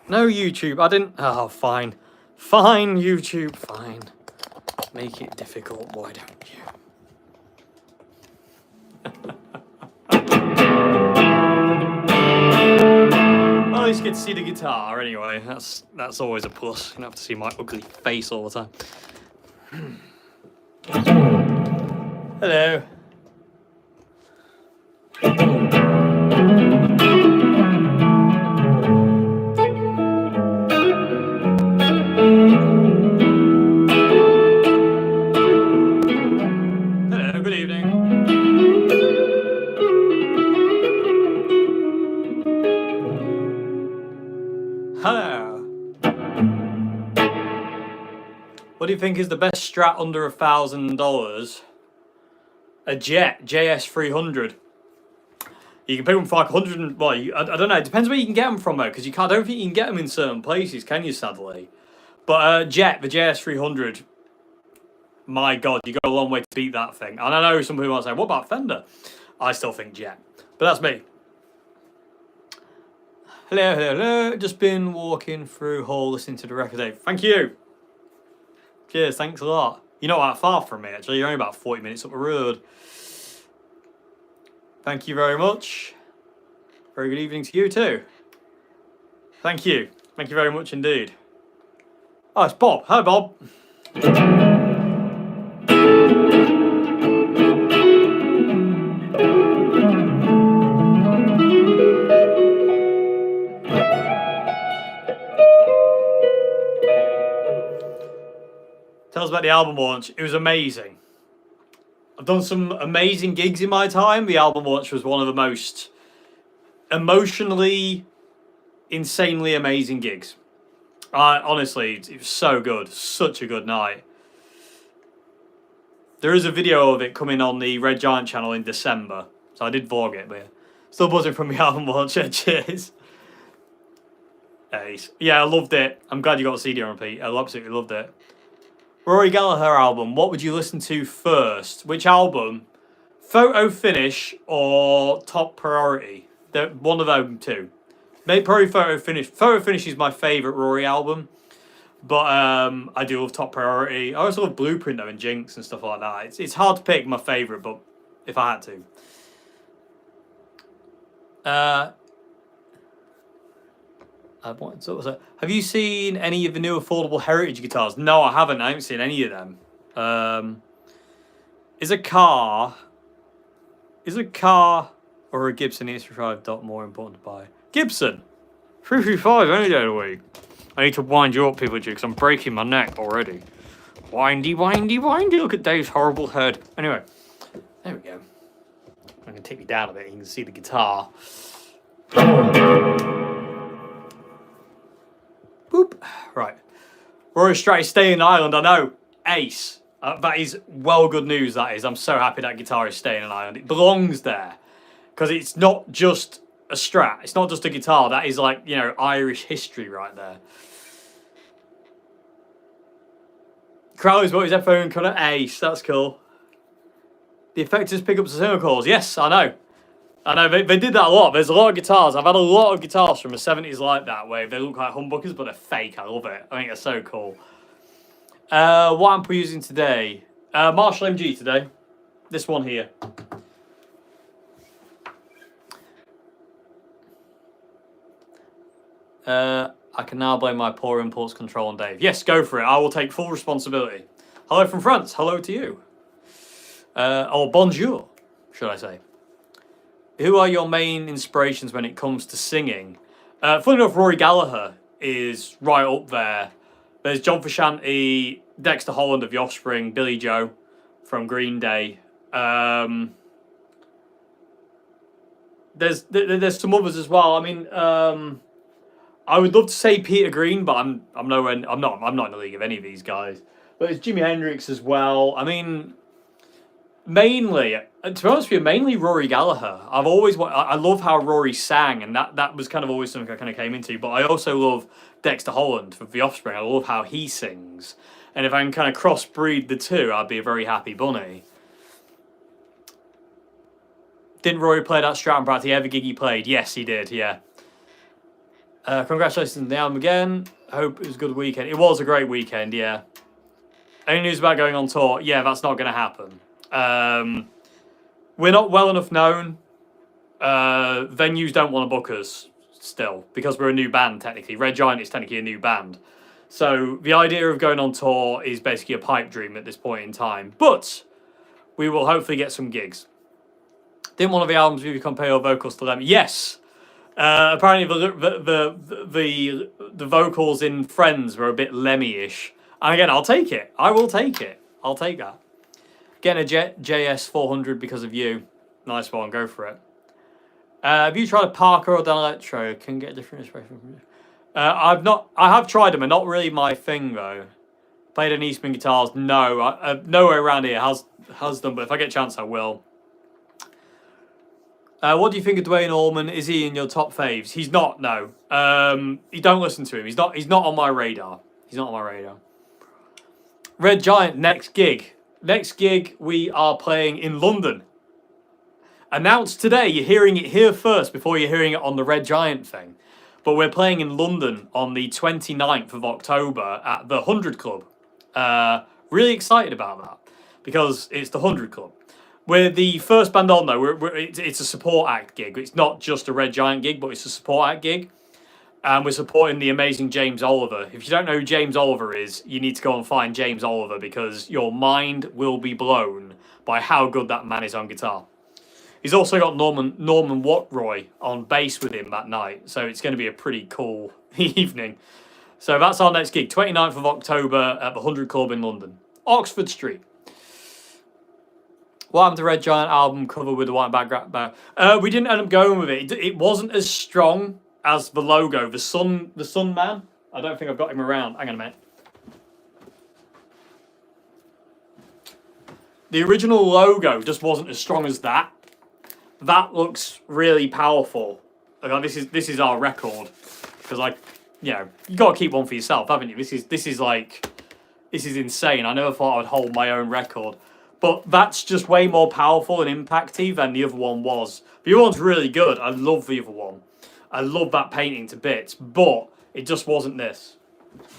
No, YouTube, I didn't... Oh, fine. Fine, YouTube, fine. Make it difficult, why don't you? Well, at least you get to see the guitar anyway. That's always a plus. You don't have to see my ugly face all the time. Hello. Hello, good evening. Hello. What do you think is the best Strat under $1,000? A Jet JS300. You can pick them for like 100 and, well, I don't know. It depends where you can get them from though, because I don't think you can get them in certain places, can you? Sadly, but Jet, the JS300. My God, you go a long way to beat that thing. And I know some people might say, "What about Fender?" I still think Jet, but that's me. Hello, hello, hello. Just been walking through Hall listening to the record. Dave. Thank you. Cheers, thanks a lot. You're not that far from me, actually. You're only about 40 minutes up the road. Thank you very much. Very good evening to you too. Thank you. Thank you very much indeed. Oh, it's Bob. Hi, Bob. Tell us about the album launch. It was amazing. I've done some amazing gigs in my time. The album launch was one of the most emotionally, insanely amazing gigs. Honestly, it was so good. Such a good night. There is a video of it coming on the Red Giant channel in December. So I did vlog it, but yeah. Still buzzing from the album launch. Cheers. Ace. Yeah, I loved it. I'm glad you got a CD on repeat. I absolutely loved it. Rory Gallagher album, what would you listen to first? Which album? Photo Finish or Top Priority? One of them two. Maybe probably Photo Finish. Photo Finish is my favourite Rory album. But I do love Top Priority. I also love Blueprint though and Jinx and stuff like that. It's hard to pick my favourite, but if I had to. Have you seen any of the new affordable Heritage guitars? No, I haven't. I haven't seen any of them. Is a car or a Gibson ES35 more important to buy? Gibson, 335 any day of the week. I need to wind you up, people, because I'm breaking my neck already. Windy, windy, windy. Look at Dave's horrible head. Anyway, there we go. I'm gonna take you down a bit. You can see the guitar. Boop. Right. Rory Strat is staying in Ireland. I know. Ace. That is well good news, that is. I'm so happy that guitar is staying in Ireland. It belongs there. Because it's not just a Strat. It's not just a guitar. That is like, you know, Irish history right there. Crowley's bought his iPhone cutter. Ace. That's cool. The Effectors pick up the calls. Yes, I know. I know, they did that a lot. There's a lot of guitars. I've had a lot of guitars from the 70s like that, where they look like humbuckers, but they're fake. I love it. I think they're so cool. What amp are we using today? Marshall MG today. This one here. I can now blame my poor impulse control on Dave. Yes, go for it. I will take full responsibility. Hello from France. Hello to you. Or bonjour, should I say. Who are your main inspirations when it comes to singing? Funny enough, Rory Gallagher is right up there. There's John Frusciante, Dexter Holland of The Offspring, Billy Joe from Green Day. There's some others as well. I mean, I would love to say Peter Green, but I'm not in the league of any of these guys. But it's Jimi Hendrix as well. I mean, mainly, to be honest with you, mainly Rory Gallagher. I love how Rory sang, and that was kind of always something I kind of came into. But I also love Dexter Holland for The Offspring. I love how he sings, and if I can kind of crossbreed the two, I'd be a very happy bunny. Didn't Rory play that Strat at the ever gig he played? Yes, he did. Yeah. Congratulations on the album again. Hope it was a good weekend. It was a great weekend, yeah. Any news about going on tour? Yeah, that's not going to happen. We're not well enough known. Venues don't want to book us still because we're a new band, technically. Red Giant is technically a new band. So the idea of going on tour is basically a pipe dream at this point in time. But we will hopefully get some gigs. Didn't one of the albums really compare your vocals to them? Yes. Apparently the vocals in Friends were a bit Lemmy-ish. And again, I'll take it. I will take it. I'll take that. Getting a JS 400 because of you. Nice one. Go for it. Have you tried a Parker or Dan Electro? Can get a different inspiration from you. I've not. I have tried them. They're not really my thing though. Played an Eastman guitars. No, nowhere around here has them. But if I get a chance, I will. What do you think of Dwayne Allman? Is he in your top faves? He's not. No. You don't listen to him. He's not. He's not on my radar. He's not on my radar. Red Giant next gig. Next gig we are playing in London. Announced today. You're hearing it here first before you're hearing it on the Red Giant thing. But we're playing in London on the 29th of October at the 100 Club. Really excited about that because it's the 100 Club. We're the first band on though. It's a support act gig. It's not just a Red Giant gig, but it's a support act gig. And we're supporting the amazing James Oliver. If you don't know who James Oliver is, you need to go and find James Oliver because your mind will be blown by how good that man is on guitar. He's also got Norman Watroy on bass with him that night. So it's going to be a pretty cool evening. So that's our next gig, 29th of October at the 100 Club in London. Oxford Street. What happened to the Red Giant album cover with the white background? We didn't end up going with it. It wasn't as strong as the logo. The Sun Man. I don't think I've got him around. Hang on a minute. The original logo just wasn't as strong as that. That looks really powerful. Like, this is our record because you got to keep one for yourself, haven't you? This is insane. I never thought I would hold my own record. But that's just way more powerful and impacty than the other one was. The other one's really good. I love the other one. I love that painting to bits. But it just wasn't this.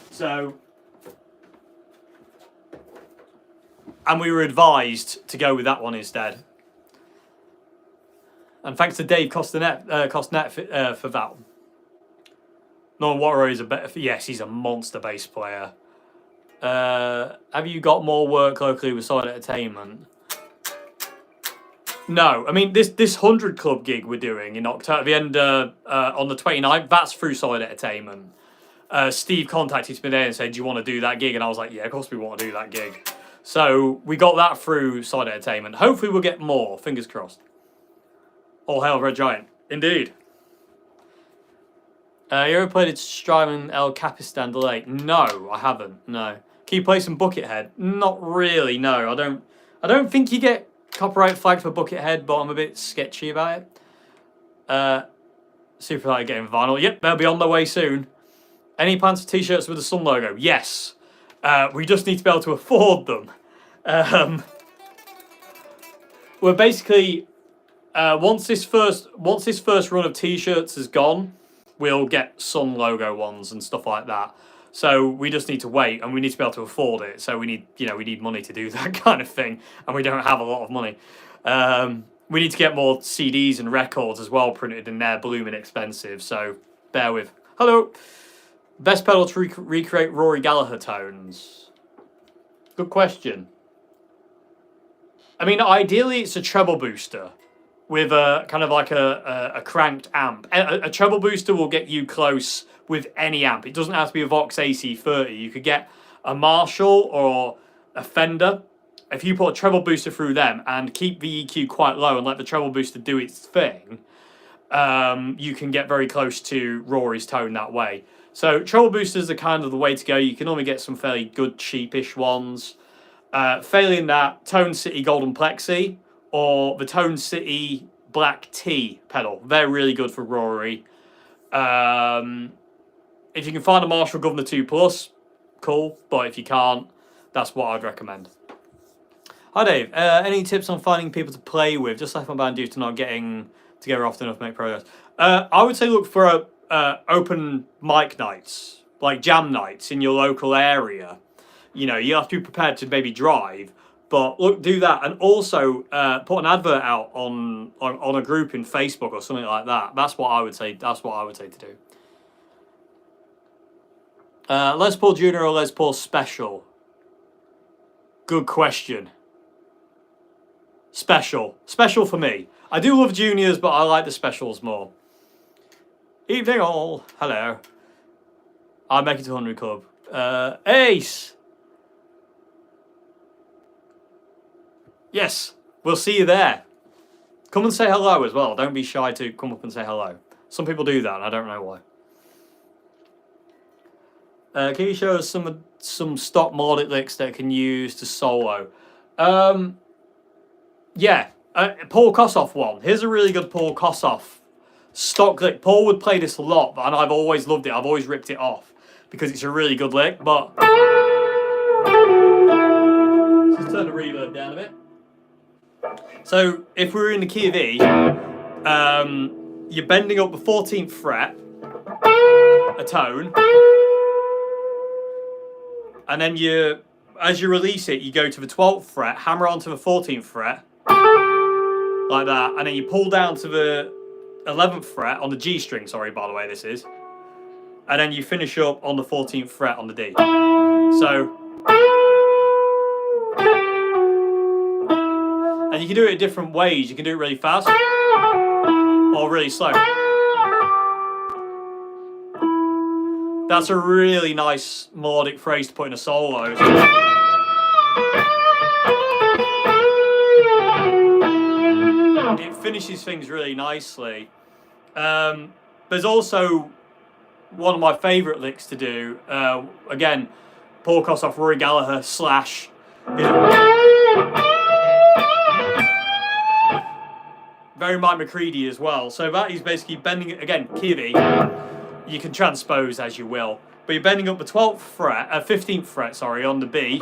So... And we were advised to go with that one instead. And thanks to Dave Costnet for that. Norman Watroy is a better... Yes, he's a monster bass player. Have you got more work locally with Solid Entertainment? No, I mean this 100 Club gig we're doing in October, the end on the 29th. That's through Solid Entertainment. Steve contacted me there and said, "Do you want to do that gig?" And I was like, "Yeah, of course we want to do that gig." So we got that through Solid Entertainment. Hopefully we'll get more. Fingers crossed. All hail Red Giant, indeed. You ever played at Strymon El Capistan delay? No, I haven't. No. Can you play some Buckethead? Not really. No, I don't think you get copyright flagged for Buckethead, but I'm a bit sketchy about it. Super like getting vinyl. Yep, they'll be on their way soon. Any plans for t-shirts with the Sun logo? Yes. We just need to be able to afford them. We're basically once this first run of t-shirts is gone, we'll get Sun logo ones and stuff like that. So we just need to wait, and we need to be able to afford it. So we need money to do that kind of thing, and we don't have a lot of money. We need to get more CDs and records as well printed, and they're blooming expensive. So bear with. Hello. Best pedal to recreate Rory Gallagher tones. Good question. I mean, ideally it's a treble booster with a kind of like a cranked amp. A treble booster will get you close with any amp. It doesn't have to be a Vox AC30. You could get a Marshall or a Fender. If you put a treble booster through them and keep the EQ quite low and let the treble booster do its thing, you can get very close to Rory's tone that way. So treble boosters are kind of the way to go. You can only get some fairly good cheapish ones. Failing that, Tone City Golden Plexi or the Tone City Black T pedal. They're really good for Rory. If you can find a Marshall Governor 2 Plus, cool. But if you can't, that's what I'd recommend. Hi Dave, any tips on finding people to play with, just like my band due to not getting together often enough to make progress? I would say look for open mic nights, like jam nights in your local area. You know, you have to be prepared to maybe drive, but look, do that, and also put an advert out on a group in Facebook or something like that. That's what I would say. That's what I would say to do. Les Paul Junior or Les Paul Special? Good question. Special for me. I do love juniors, but I like the specials more. Evening all. Hello. I make it to 100 Club. Ace. Yes, we'll see you there. Come and say hello as well. Don't be shy to come up and say hello. Some people do that, and I don't know why. Can you show us some stock melodic licks that I can use to solo? Yeah, Paul Kossoff one. Here's a really good Paul Kossoff stock lick. Paul would play this a lot, and I've always loved it. I've always ripped it off because it's a really good lick. But let's turn the reverb down a bit. So if we were in the key of E, you're bending up the 14th fret, a tone, and then as you release it, you go to the 12th fret, hammer onto the 14th fret, like that, and then you pull down to the 11th fret on the G string, sorry, by the way, this is, and then you finish up on the 14th fret on the D. So, and you can do it in different ways. You can do it really fast or really slow. That's a really nice melodic phrase to put in a solo. It finishes things really nicely. There's also one of my favourite licks to do. Again, Paul Kossoff, Rory Gallagher / very Mike McCready as well. So that is basically bending it again, key of E. You can transpose as you will, but you're bending up the 12th fret, 15th fret, sorry, on the B, and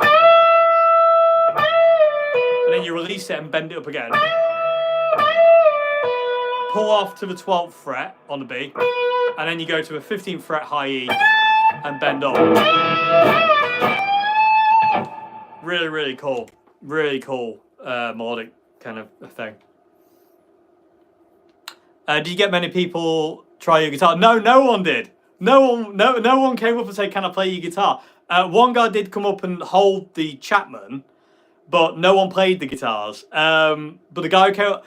then you release it and bend it up again. Pull off to the 12th fret on the B, and then you go to a 15th fret high E and bend up. Really, really cool. Really cool melodic kind of thing. Did you get many people try your guitar? No, no one did. No one came up and said, "Can I play your guitar?" One guy did come up and hold the Chapman, but no one played the guitars. But the guy who came up,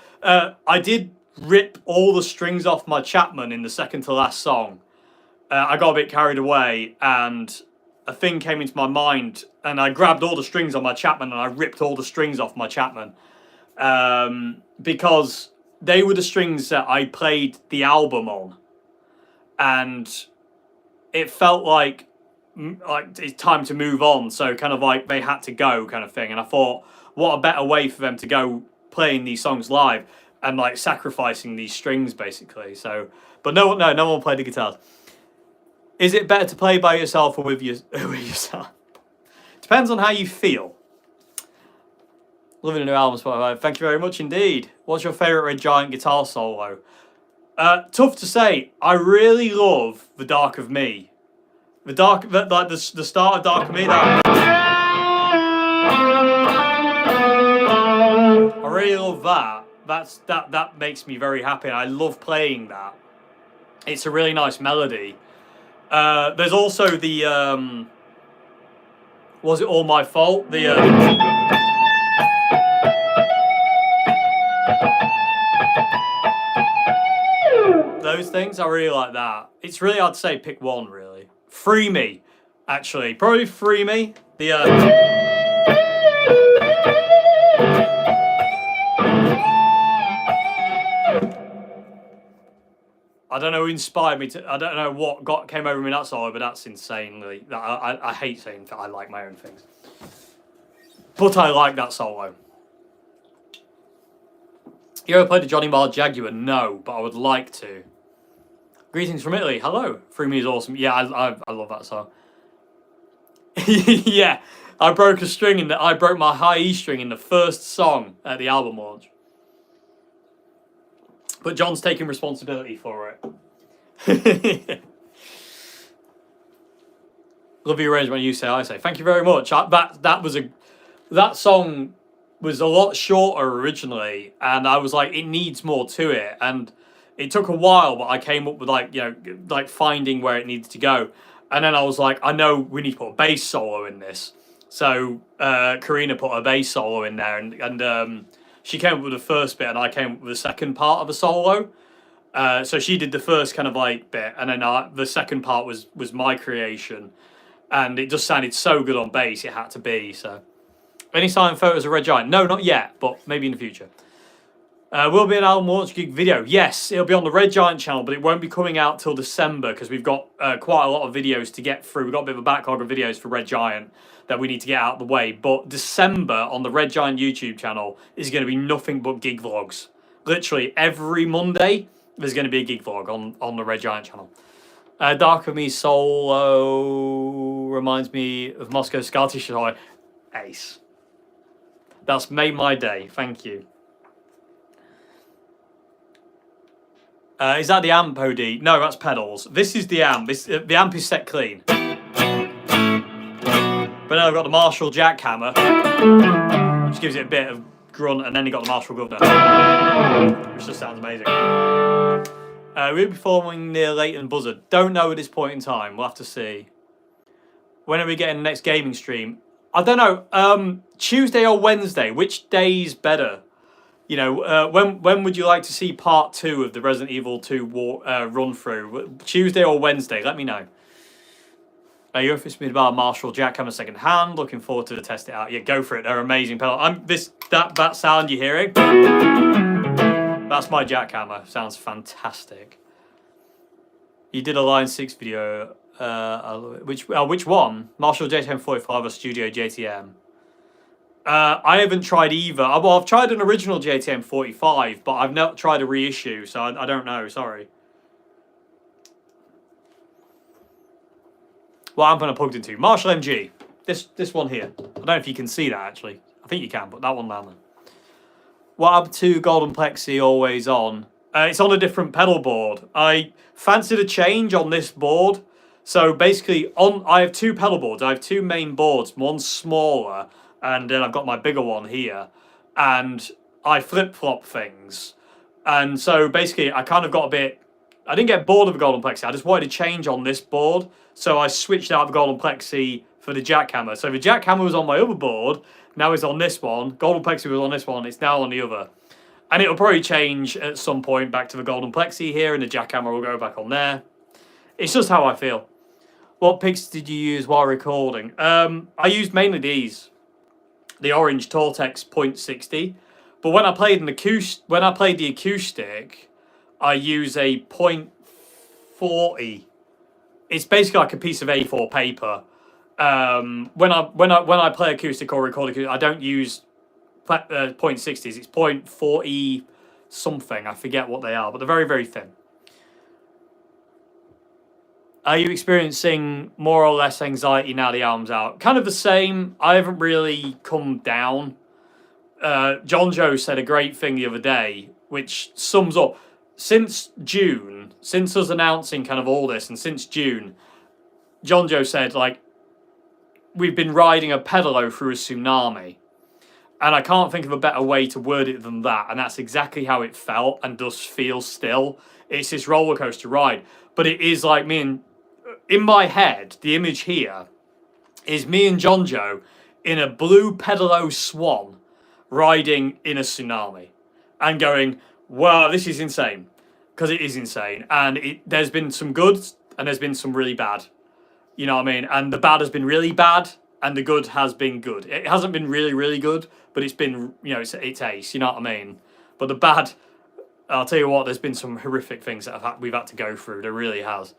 I did rip all the strings off my Chapman in the second to last song. I got a bit carried away, and a thing came into my mind, and I grabbed all the strings on my Chapman and I ripped all the strings off my Chapman, because they were the strings that I played the album on, and it felt like it's time to move on. So kind of like they had to go, kind of thing. And I thought, what a better way for them to go playing these songs live and like sacrificing these strings, basically. So, but no one played the guitars. Is it better to play by yourself or with yourself? Depends on how you feel. Loving a new album, Spotify. Thank you very much indeed. What's your favourite Red Giant guitar solo? Tough to say. I really love The Dark of Me. The start of Dark of Me. I really love that. That makes me very happy. I love playing that. It's a really nice melody. There's also the Was It All My Fault? Those things, I really like that. It's really hard to say pick one, really. Free Me, actually. Probably Free Me. I don't know who inspired me to. I don't know what came over me in that solo, but that's insanely. I hate saying that I like my own things, but I like that solo. You ever played the Johnny Marr Jaguar? No, but I would like to. Greetings from Italy. Hello. Free Me is awesome. Yeah, I love that song. Yeah, I broke my high E string in the first song at the album launch. But John's taking responsibility for it. Love your arrangement. You say, I say. Thank you very much. That song was a lot shorter originally, and I was like, it needs more to it, and it took a while, but I came up with like finding where it needs to go, and then I was like, I know we need to put a bass solo in this, so Karina put a bass solo in there, and she came up with the first bit, and I came up with the second part of a solo. So she did the first kind of like bit, and then the second part was my creation, and it just sounded so good on bass. It had to be so. Any silent photos of Red Giant? No, not yet, but maybe in the future. Will be an album launch gig video? Yes, it'll be on the Red Giant channel, but it won't be coming out till December because we've got quite a lot of videos to get through. We've got a bit of a backlog of videos for Red Giant that we need to get out of the way. But December on the Red Giant YouTube channel is going to be nothing but gig vlogs. Literally every Monday, there's going to be a gig vlog on the Red Giant channel. Dark of Me solo reminds me of Moscow Scar T-shirt. Ace. That's made my day. Thank you. Is that the amp, OD? No, that's pedals. This is the amp. The amp is set clean. But then I've got the Marshall jackhammer, which gives it a bit of grunt, and then you got the Marshall governor, which just sounds amazing. We'll be performing near Leighton Buzzard. Don't know at this point in time. We'll have to see. When are we getting the next gaming stream? I don't know. Tuesday or Wednesday. Which day's better? You know, when would you like to see part 2 of the Resident Evil 2 run through? Tuesday or Wednesday? Let me know. You're interested about Marshall jackhammer second hand. Looking forward to test it out. Yeah, go for it. They're amazing pedal. That sound you're hearing. That's my jackhammer. Sounds fantastic. You did a Line 6 video. Which one? Marshall JTM 45 or Studio JTM? I haven't tried either. Well, I've tried an original JTM 45, but I've not tried a reissue, so I don't know. Sorry. What amp am I plugged into? Marshall MG. This one here. I don't know if you can see that, actually. I think you can, but that one down there. What happened to Golden Plexi always on? It's on a different pedal board. I fancied a change on this board. So basically, I have 2 pedal boards. I have 2 main boards. One's smaller, and then I've got my bigger one here. And I flip-flop things. And so basically, I kind of got a bit... I didn't get bored of the Golden Plexi. I just wanted to change on this board. So I switched out the Golden Plexi for the jackhammer. So the jackhammer was on my other board. Now it's on this one. Golden Plexi was on this one. It's now on the other. And it'll probably change at some point back to the Golden Plexi here. And the jackhammer will go back on there. It's just how I feel. What picks did you use while recording? I used mainly these. The orange Tortex .60. But when I played the acoustic, I use a .40. It's basically like a piece of A4 paper. When I play acoustic or record acoustic, I don't use .60s. It's .40 something. I forget what they are, but they're very, very thin. Are you experiencing more or less anxiety now the album's out? Kind of the same. I haven't really come down. John Joe said a great thing the other day, which sums up. Since June, since us announcing kind of all this, and since June, John Joe said, like, we've been riding a pedalo through a tsunami. And I can't think of a better way to word it than that. And that's exactly how it felt and does feel still. It's this roller coaster ride. But it is like in my head, the image here is me and John Joe in a blue pedalo swan riding in a tsunami and going, wow, this is insane. Because it is insane. And there's been some good and there's been some really bad. You know what I mean? And the bad has been really bad and the good has been good. It hasn't been really, really good, but it's been, you know, it's ace. You know what I mean? But the bad, I'll tell you what, there's been some horrific things that we've had to go through. There really has.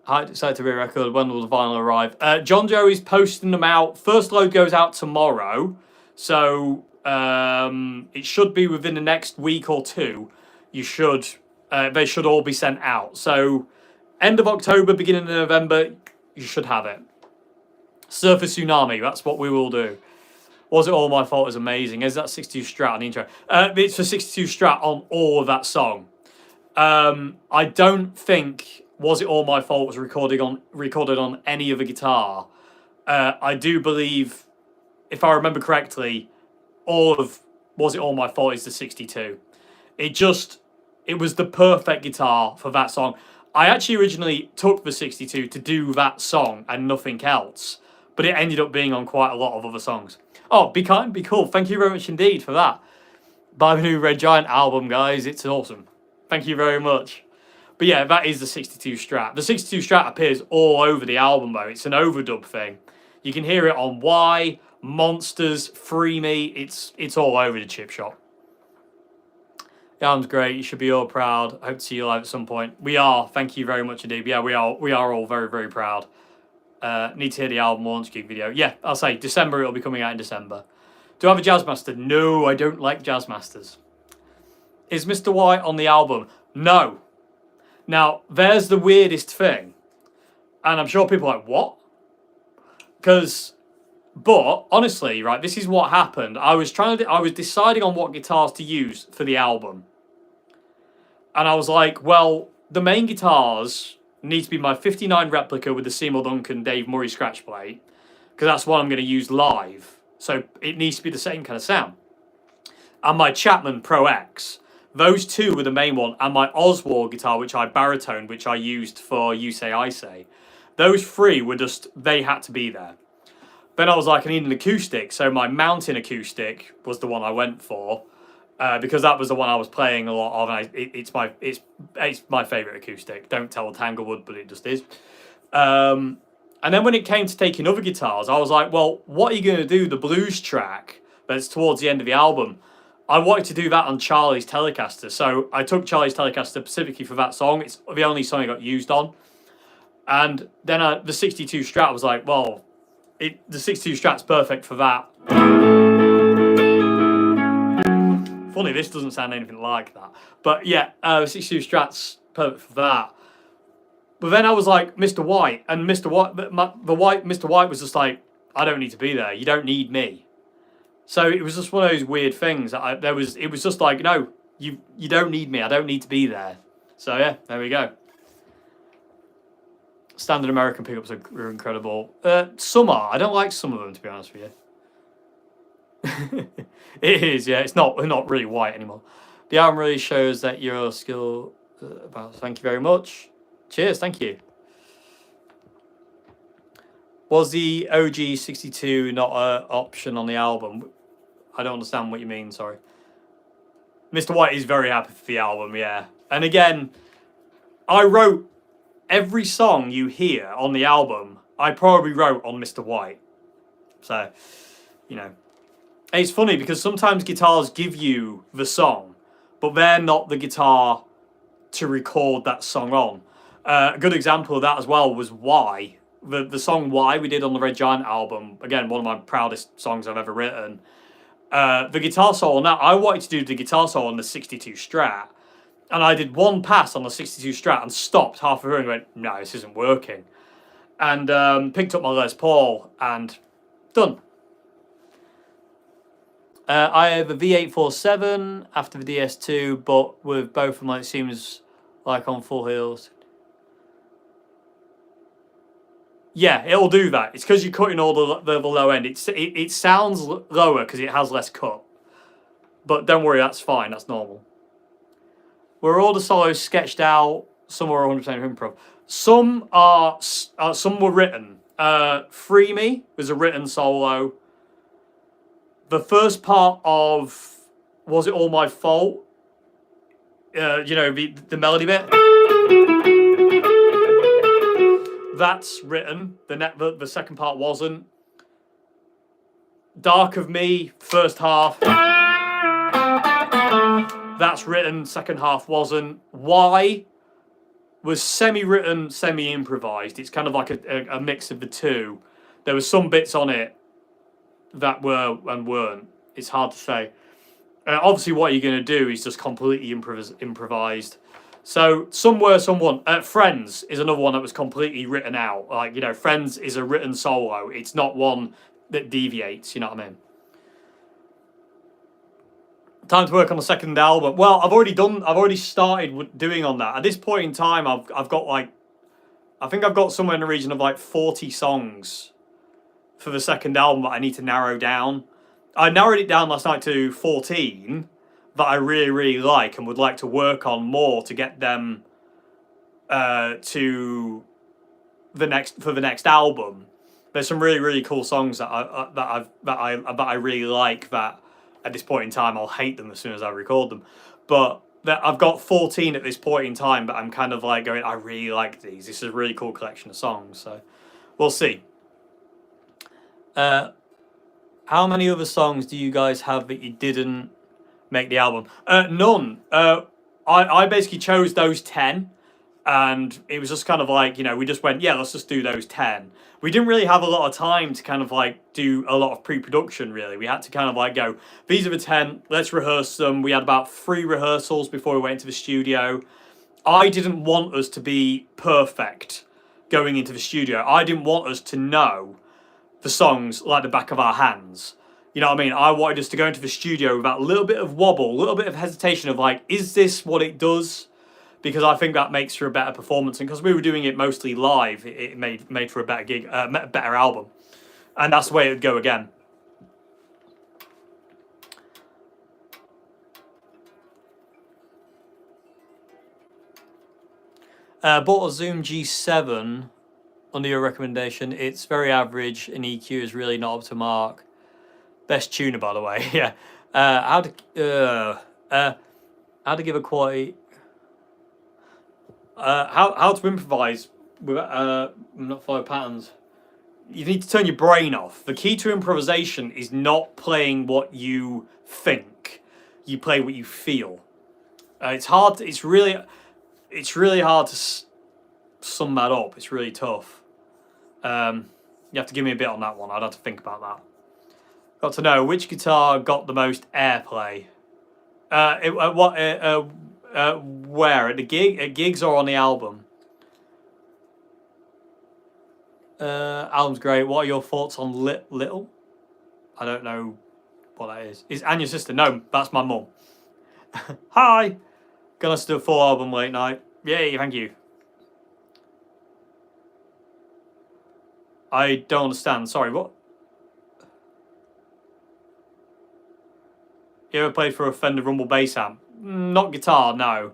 I decided to re-record. When will the vinyl arrive? John Joe is posting them out. First load goes out tomorrow. So it should be within the next week or two. They should all be sent out. So end of October, beginning of November, you should have it. Surface Tsunami, that's what we will do. Was It All My Fault is amazing. Is that 62 Strat on the intro? It's a 62 Strat on all of that song. I don't think Was It All My Fault was recorded on any other guitar. I do believe, if I remember correctly, all of Was It All My Fault is the 62. It was the perfect guitar for that song. I actually originally took the 62 to do that song and nothing else, but it ended up being on quite a lot of other songs. Oh, Be Kind, Be Cool. Thank you very much indeed for that. Buy the new Red Giant album, guys. It's awesome. Thank you very much. But yeah, that is the 62 Strat. The 62 Strat appears all over the album, though. It's an overdub thing. You can hear it on Why, Monsters, Free Me. It's all over the chip shop. The album's great. You should be all proud. I hope to see you live at some point. We are. Thank you very much indeed. Yeah, we are all very, very proud. Need to hear the album launch gig video. Yeah, I'll say December. It'll be coming out in December. Do I have a Jazzmaster? No, I don't like Jazzmasters. Is Mr. White on the album? No. Now, there's the weirdest thing. And I'm sure people are like, what? But honestly, right, this is what happened. I was deciding on what guitars to use for the album. And I was like, well, the main guitars need to be my 59 replica with the Seymour Duncan Dave Murray scratch plate, because that's what I'm going to use live. So it needs to be the same kind of sound. And my Chapman Pro X. Those two were the main one. And my Oswald guitar, which I baritoned, which I used for You Say, I Say. Those three were just, they had to be there. Then I was like, I need an acoustic. So my Mountain acoustic was the one I went for. Because that was the one I was playing a lot of. And it's my favourite acoustic. Don't tell Tanglewood, but it just is. And then when it came to taking other guitars, I was like, well, what are you going to do? The blues track that's towards the end of the album. I wanted to do that on Charlie's Telecaster. So I took Charlie's Telecaster specifically for that song. It's the only song I got used on. And then the 62 Strat was like, well, the 62 Strat's perfect for that. Funny, this doesn't sound anything like that. But yeah, the 62 Strat's perfect for that. But then I was like, Mr. White, and Mr. White was just like, I don't need to be there. You don't need me. So it was just one of those weird things. It was just like, no, you don't need me. I don't need to be there. So yeah, there we go. Standard American pickups are incredible. Some are. I don't like some of them, to be honest with you. It is, yeah. It's not really white anymore. The album really shows that your skill. Thank you very much. Cheers, thank you. Was the OG 62 not an option on the album? I don't understand what you mean, sorry. Mr. White is very happy for the album, yeah. And again, I wrote every song you hear on the album, I probably wrote on Mr. White. So, you know. It's funny because sometimes guitars give you the song, but they're not the guitar to record that song on. A good example of that as well was Why. The song Why we did on the Red Giant album, again, one of my proudest songs I've ever written. The guitar solo on that, I wanted to do the guitar solo on the 62 Strat. And I did one pass on the 62 Strat and stopped halfway and went, no, this isn't working. And picked up my Les Paul and done. I have a V847 after the DS2, but with both of them, it seems like on full heels. Yeah, it'll do that. It's because you're cutting all the low end. It sounds lower because it has less cut. But don't worry, that's fine. That's normal. Were all the solos sketched out? Some were 100% improv. Some were written. Free Me was a written solo. The first part of Was It All My Fault? The melody bit. That's written. The second part wasn't. Dark of Me, first half. That's written, second half wasn't. Why was semi-written, semi-improvised. It's kind of like a mix of the two. There were some bits on it that were and weren't. It's hard to say. Obviously, what you're going to do is just completely improvised. So some were, some weren't. Friends is another one that was completely written out. Like, Friends is a written solo. It's not one that deviates, you know what I mean? Time to work on the second album. Well, I've already started doing on that. At this point in time, I've got like, I think I've got somewhere in the region of like 40 songs for the second album that I need to narrow down. I narrowed it down last night to 14 that I really, really like and would like to work on more to get them to the next album. There's some really, really cool songs that I really like that at this point in time I'll hate them as soon as I record them. But I've got 14 at this point in time, but I'm kind of like going, I really like these. This is a really cool collection of songs. So we'll see. How many other songs do you guys have that you didn't make the album? None. I basically chose those 10, and it was just kind of like, we just went, yeah, let's just do those 10. We didn't really have a lot of time to kind of like do a lot of pre-production, really. We had to kind of like go, these are the 10, let's rehearse them. We had about 3 rehearsals before we went into the studio. I didn't want us to be perfect going into the studio. I didn't want us to know the songs like the back of our hands. You know what I mean? I wanted us to go into the studio with that little bit of wobble, a little bit of hesitation of like, is this what it does? Because I think that makes for a better performance, and because we were doing it mostly live, it made for a better gig, better album, and that's the way it would go again. Bought a Zoom G7 under your recommendation. It's very average, and EQ is really not up to mark. Best tuner, by the way. Yeah. How to give a quality. How to improvise with not follow patterns. You need to turn your brain off. The key to improvisation is not playing what you think. You play what you feel. It's hard. It's really hard to sum that up. It's really tough. You have to give me a bit on that one. I'd have to think about that. Got to know which guitar got the most airplay. Where at the gig, at gigs or on the album? Album's great. What are your thoughts on Little? I don't know what that is. Is Anne your sister? No, that's my mum. Hi. Gonna listen to a full album late night. Yay, thank you. I don't understand. Sorry, what? You ever played for a Fender Rumble bass amp? Not guitar, no.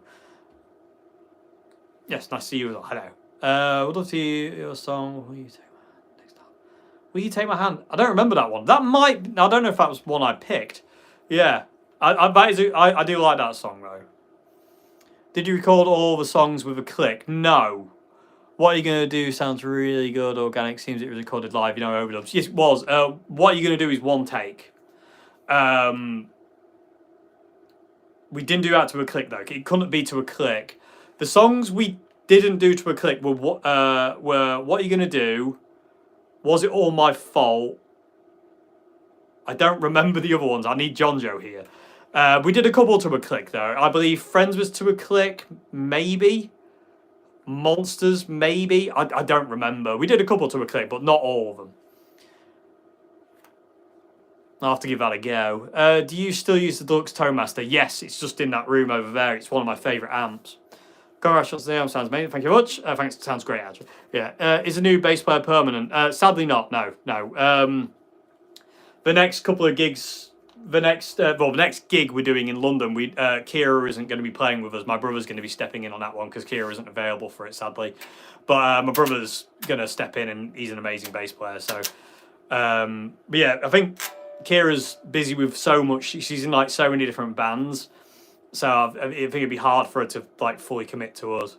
Yes, nice to see you. Hello. Would love to hear your song. Will you take my hand next time? Will you take my hand? I don't remember that one. That might. I don't know if that was one I picked. Yeah, I do like that song though. Did you record all the songs with a click? No. What are you gonna do? Sounds really good. Organic. Seems it was recorded live. Overdubs. Yes, it was. What you're gonna do is one take. We didn't do that to a click though. It couldn't be to a click. The songs we didn't do to a click were What Are You Gonna Do? Was It All My Fault? I don't remember the other ones. I need Jonjo here. We did a couple to a click though. I believe Friends was to a click, maybe. Monsters, maybe. I don't remember. We did a couple to a click, but not all of them. I'll have to give that a go. Do you still use the Deluxe Tonemaster? Yes, it's just in that room over there. It's one of my favourite amps. Congratulations, the amp sounds amazing. Thank you very much. Thanks, sounds great actually. Yeah. Is a new bass player permanent? Sadly not. No. The next couple of gigs, the next gig we're doing in London, Kira isn't going to be playing with us. My brother's going to be stepping in on that one because Kira isn't available for it, sadly. But my brother's going to step in, and he's an amazing bass player. So, but yeah, I think Kira's busy with so much. She's in like so many different bands. So I think it'd be hard for her to like fully commit to us.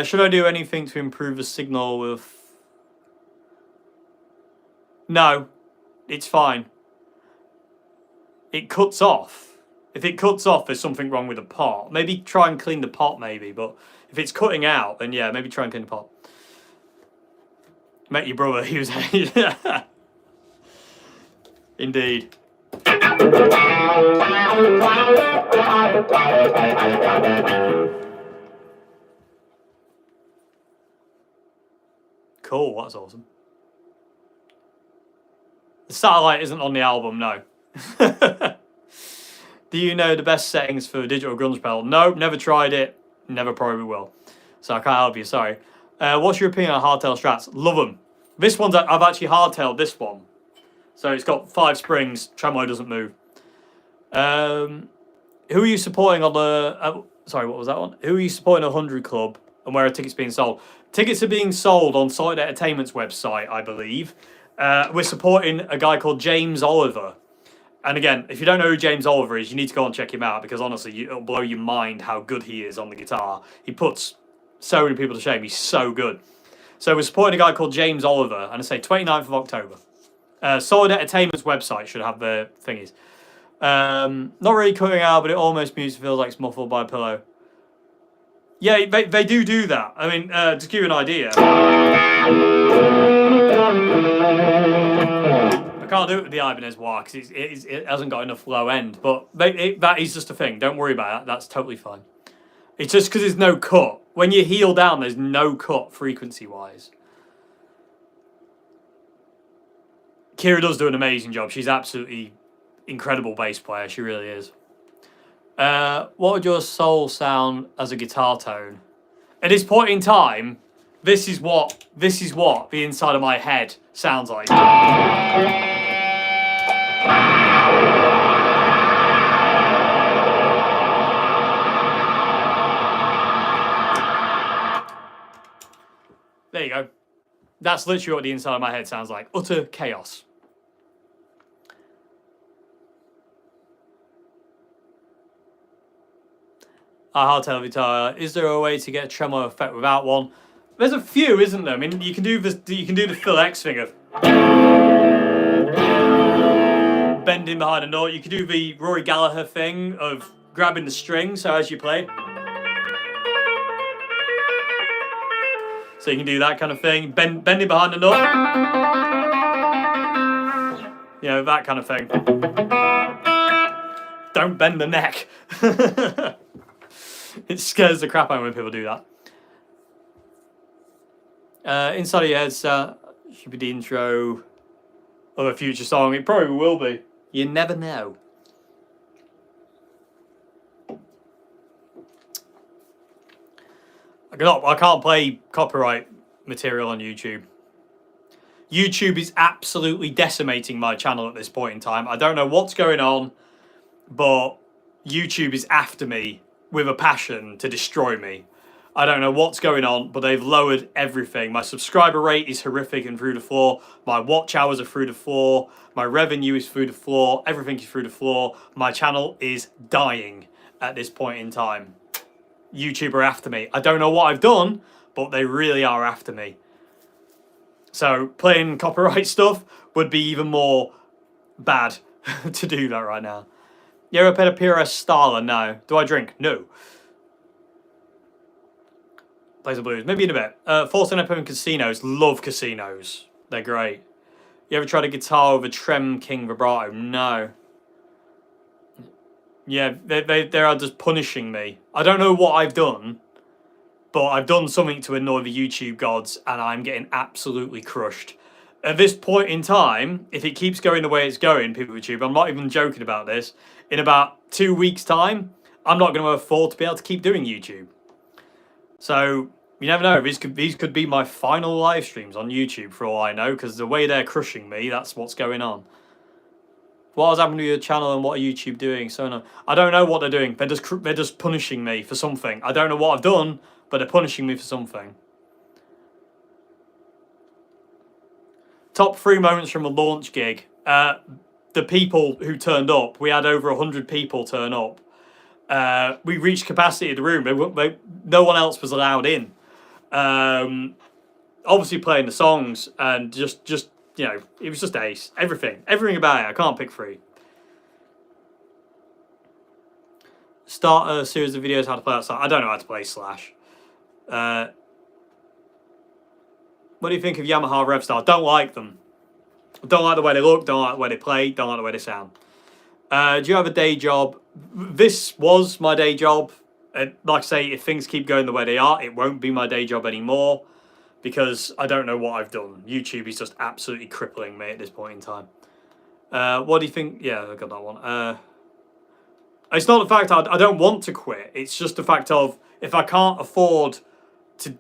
Should I do anything to improve the signal with? No, it's fine. It cuts off. If it cuts off, there's something wrong with the pot. Maybe try and clean the pot, maybe. But if it's cutting out, then yeah, maybe try and clean the pot. Met your brother. He was. Indeed. Cool, that's awesome. The satellite isn't on the album, no. Do you know the best settings for digital grunge pedal? No, never tried it. Never probably will. So I can't help you, sorry. What's your opinion on hardtail strats? Love them. This one's, I've actually hardtailed this one. So it's got 5 springs, tremolo doesn't move. Who are you supporting on the... sorry, what was that one? Who are you supporting 100 Club and where are tickets being sold? Tickets are being sold on Solid Entertainment's website, I believe. We're supporting a guy called James Oliver. And again, if you don't know who James Oliver is, you need to go and check him out because honestly, it'll blow your mind how good he is on the guitar. He puts so many people to shame. He's so good. So we're supporting a guy called James Oliver, and I say 29th of October. Solid Entertainment's website should have the thingies. Not really cutting out, but it almost feels like it's muffled by a pillow. Yeah, they do that. I mean, to give you an idea. I can't do it with the Ibanez wire because it hasn't got enough low end, but that is just a thing. Don't worry about that. That's totally fine. It's just because there's no cut. When you heel down, there's no cut frequency-wise. Kira does do an amazing job. She's absolutely incredible bass player. She really is. What would your soul sound as a guitar tone? At this point in time, this is what the inside of my head sounds like. There you go. That's literally what the inside of my head sounds like. Utter chaos. Hardtail guitar. Is there a way to get a tremolo effect without one? There's a few, isn't there? I mean, you can do the Phil X thing of bending behind a note. You can do the Rory Gallagher thing of grabbing the string. So as you play, so you can do that kind of thing. Bending behind a note. You know, that kind of thing. Don't bend the neck. It scares the crap out of when people do that. Inside of your head should be the intro of a future song. It probably will be. You never know. I can't play copyright material on YouTube. YouTube is absolutely decimating my channel at this point in time. I don't know what's going on, but YouTube is after me with a passion to destroy me. I don't know what's going on, but they've lowered everything. My subscriber rate is horrific and through the floor. My watch hours are through the floor. My revenue is through the floor. Everything is through the floor. My channel is dying at this point in time. YouTube are after me. I don't know what I've done, but they really are after me. So playing copyright stuff would be even more bad to do that right now. You ever played a PRS Starler? No. Do I drink? No. Plays the blues. Maybe in a bit. Force and Casinos. Love Casinos. They're great. You ever tried a guitar with a Trem King vibrato? No. Yeah, they are just punishing me. I don't know what I've done, but I've done something to annoy the YouTube gods, and I'm getting absolutely crushed. At this point in time, if it keeps going the way it's going, people with YouTube, I'm not even joking about this, in about 2 weeks' time, I'm not going to afford to be able to keep doing YouTube. So, you never know, these could be my final live streams on YouTube for all I know, because the way they're crushing me, that's what's going on. What has happened to your channel and what are YouTube doing? So no, I don't know what they're doing. They're just punishing me for something. I don't know what I've done, but they're punishing me for something. Top 3 moments from a launch gig. The people who turned up. We had over 100 people turn up. We reached capacity of the room. No one else was allowed in. Obviously playing the songs and just you know, it was just ace. Everything about it. I can't pick 3. Start a series of videos how to play outside. I don't know how to play Slash. What do you think of Yamaha Revstar? Don't like them. Don't like the way they look. Don't like the way they play. Don't like the way they sound. Do you have a day job? This was my day job. Like I say, if things keep going the way they are, it won't be my day job anymore. Because I don't know what I've done. YouTube is just absolutely crippling me at this point in time. What do you think? Yeah, I got that one. It's not the fact I don't want to quit. It's just the fact of if I can't afford to,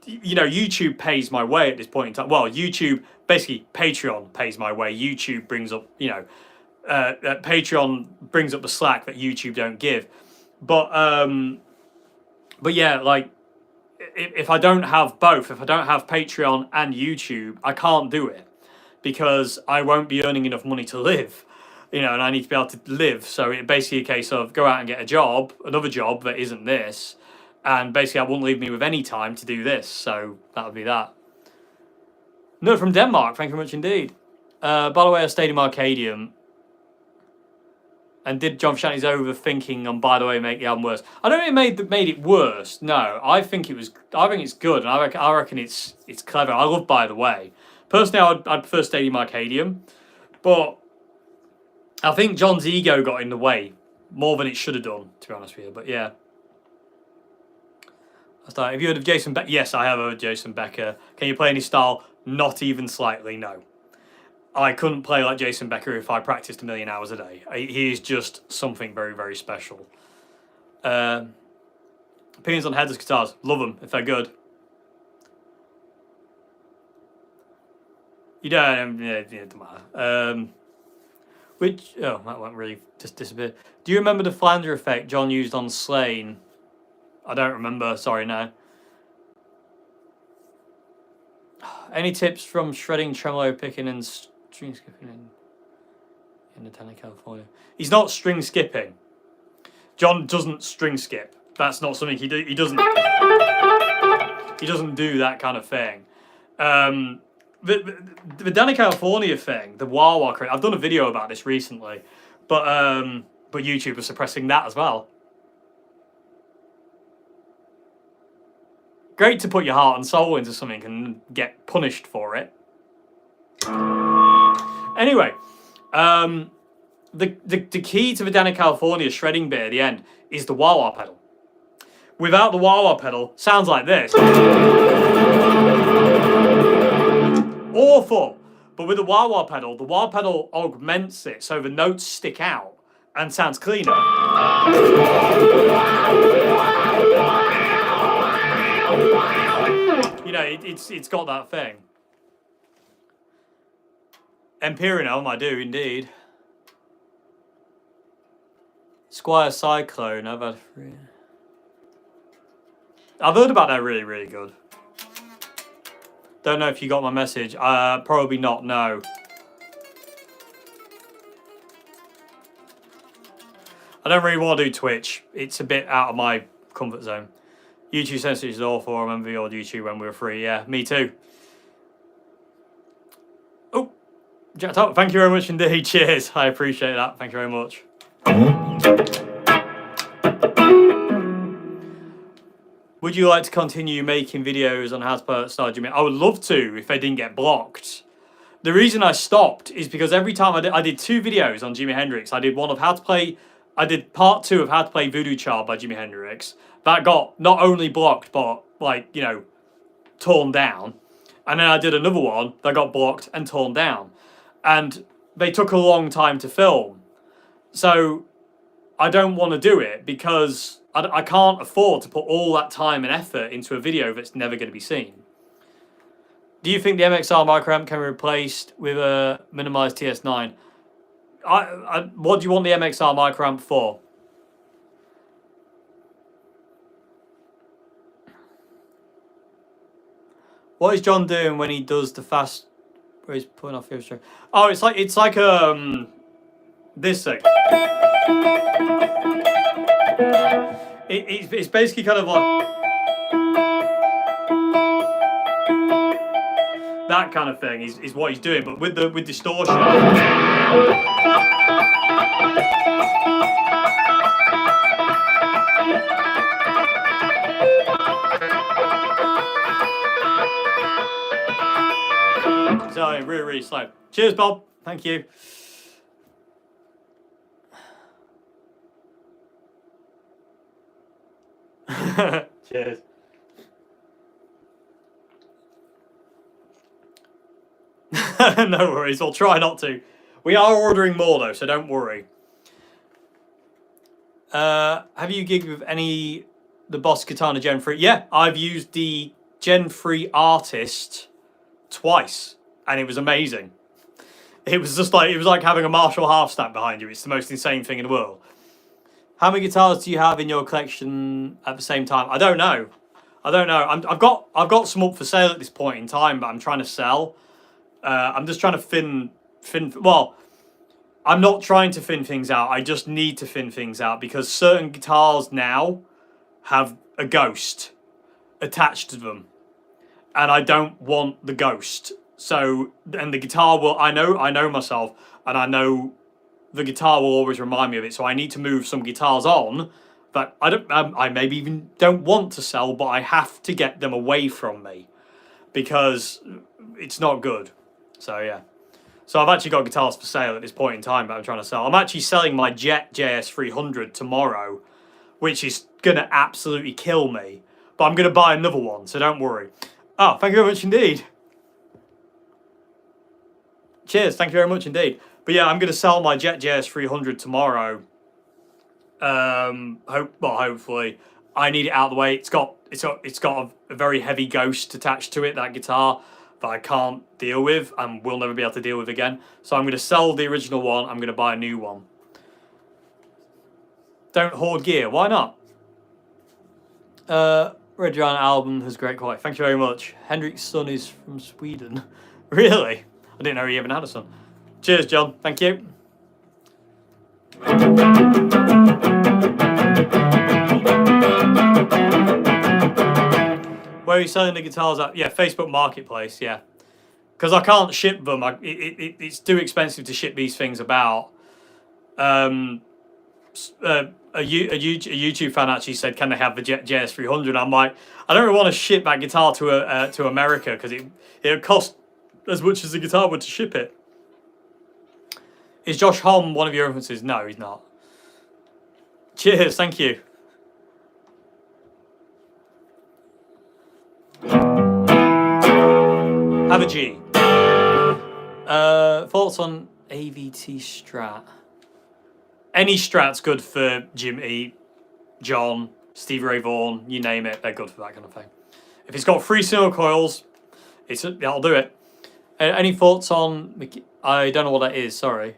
YouTube pays my way at this point in time. Well, YouTube, basically Patreon pays my way. YouTube brings up, Patreon brings up the slack that YouTube don't give. But yeah, like if I don't have both, if I don't have Patreon and YouTube, I can't do it because I won't be earning enough money to live. And I need to be able to live. So it's basically a case of go out and get a job, another job that isn't this, and basically that wouldn't leave me with any time to do this. So that would be that. No, from Denmark. Thank you very much indeed. By the way, I stayed in Arcadium. And did John Frusciante's overthinking and by the way make the album worse? I don't think it made it worse. No, I think it's good, and I reckon it's clever. I love By the Way. Personally, I'd prefer Stadium Arcadium, but I think John's ego got in the way more than it should have done, to be honest with you. But yeah. Have you heard of Jason Becker? Yes, I have heard of Jason Becker. Can you play any style? Not even slightly, no. I couldn't play like Jason Becker if I practiced 1,000,000 hours a day. He is just something very, very special. Opinions on headless guitars. Love them if they're good. You don't, it doesn't matter. That won't really just disappear. Do you remember the flanger effect John used on Slain? I don't remember, sorry, no. Any tips from shredding, tremolo picking, and string skipping in Nintendo California? He's not string skipping. John doesn't string skip. That's not something he do. He doesn't do that kind of thing. The Danny California thing, the wah wah crate. I've done a video about this recently, but YouTube was suppressing that as well. Great to put your heart and soul into something and get punished for it. Anyway, the key to the Danny California shredding bit at the end is the wah wah pedal. Without the wah wah pedal, sounds like this. Awful. But with the wah pedal augments it so the notes stick out and sounds cleaner. It's got that thing. Empyrean, I do indeed. Squire Cyclone, I've had 3. I've heard about that, really, really good. Don't know if you got my message. Probably not, no. I don't really want to do Twitch. It's a bit out of my comfort zone. YouTube censorship is awful. I remember the old YouTube when we were free. Yeah, me too. Oh, jacked up. Thank you very much indeed. Cheers. I appreciate that. Thank you very much. Would you like to continue making videos on how to play style Jimmy? I would love to if they didn't get blocked. The reason I stopped is because every time I did 2 videos on Jimi Hendrix. I did one of how to play. I did part 2 of how to play Voodoo Child by Jimi Hendrix. That got not only blocked, but torn down. And then I did another one that got blocked and torn down. And they took a long time to film. So I don't want to do it because I can't afford to put all that time and effort into a video that's never going to be seen. Do you think the MXR microamp can be replaced with a minimized TS9? What do you want the MXR microamp for? What is John doing when he does the fast where he's putting off the string? Oh, it's like this thing. It's basically kind of like that kind of thing is what he's doing, but with distortion. So really, really slow. Cheers, Bob. Thank you. Cheers. No worries, I'll try not to. We are ordering more though, so don't worry. Have you gigged with the Boss Katana Gen 3? Yeah, I've used the Gen 3 Artist twice, and it was amazing. It was like having a Marshall half stack behind you. It's the most insane thing in the world. How many guitars do you have in your collection at the same time? I don't know. I've got some up for sale at this point in time, but I'm trying to sell. I'm just trying to thin. Well, I'm not trying to thin things out. I just need to thin things out because certain guitars now have a ghost attached to them, and I don't want the ghost. So, and the guitar will. I know myself, and I know the guitar will always remind me of it. So I need to move some guitars on that I don't. I maybe even don't want to sell, but I have to get them away from me because it's not good. So yeah. So I've actually got guitars for sale at this point in time that I'm trying to sell. I'm actually selling my Jet JS300 tomorrow, which is going to absolutely kill me. But I'm going to buy another one, so don't worry. Oh, thank you very much indeed. Cheers, thank you very much indeed. But yeah, I'm going to sell my Jet JS300 tomorrow. Hopefully. I need it out of the way. It's got a very heavy ghost attached to it, that guitar, that I can't deal with and will never be able to deal with again. So I'm going to sell the original one. I'm going to buy a new one. Don't hoard gear. Why not? Red Giant album has great quality. Thank you very much. Hendrik's son is from Sweden. Really? I didn't know he even had a son. Cheers, John. Thank you. Where are you selling the guitars at? Yeah, Facebook Marketplace, yeah. Because I can't ship them. It's too expensive to ship these things about. A YouTube fan actually said, "Can they have the JS300?" I'm like, I don't really want to ship that guitar to America because it would cost as much as the guitar would to ship it. Is Josh Homme one of your influences? No, he's not. Cheers, thank you. Have a G. Thoughts on AVT Strat? Any Strat's good for Jimmy, John, Stevie Ray Vaughan, you name it, they're good for that kind of thing. If it's got 3 single coils, I'll do it. Any thoughts on... I don't know what that is, sorry.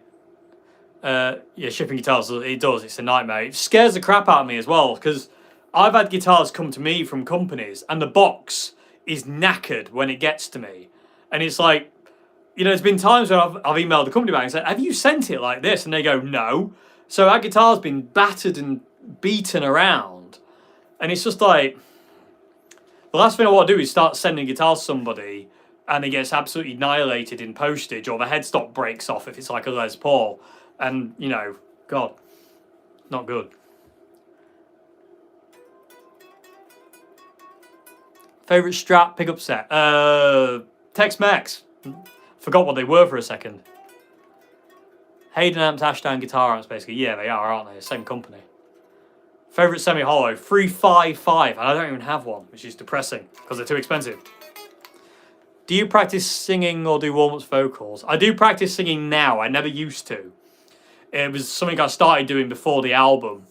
Yeah, shipping guitars, it does, it's a nightmare. It scares the crap out of me as well, because I've had guitars come to me from companies, and the box is knackered when it gets to me. And it's like, you know, there's been times where I've emailed the company back and said, have you sent it like this? And they go, no. So our guitar's been battered and beaten around. And it's just like, the last thing I want to do is start sending guitars to somebody and it gets absolutely annihilated in postage, or the headstock breaks off if it's like a Les Paul. And, you know, God, not good. Favorite Strat pickup set? Tex-Mex. Forgot what they were for a second. Hayden amps, Ashdown guitar amps, basically. Yeah, they are, aren't they? Same company. Favorite semi-hollow? 355, and I don't even have one, which is depressing because they're too expensive. Do you practice singing or do warm-ups vocals? I do practice singing now. I never used to. It was something I started doing before the album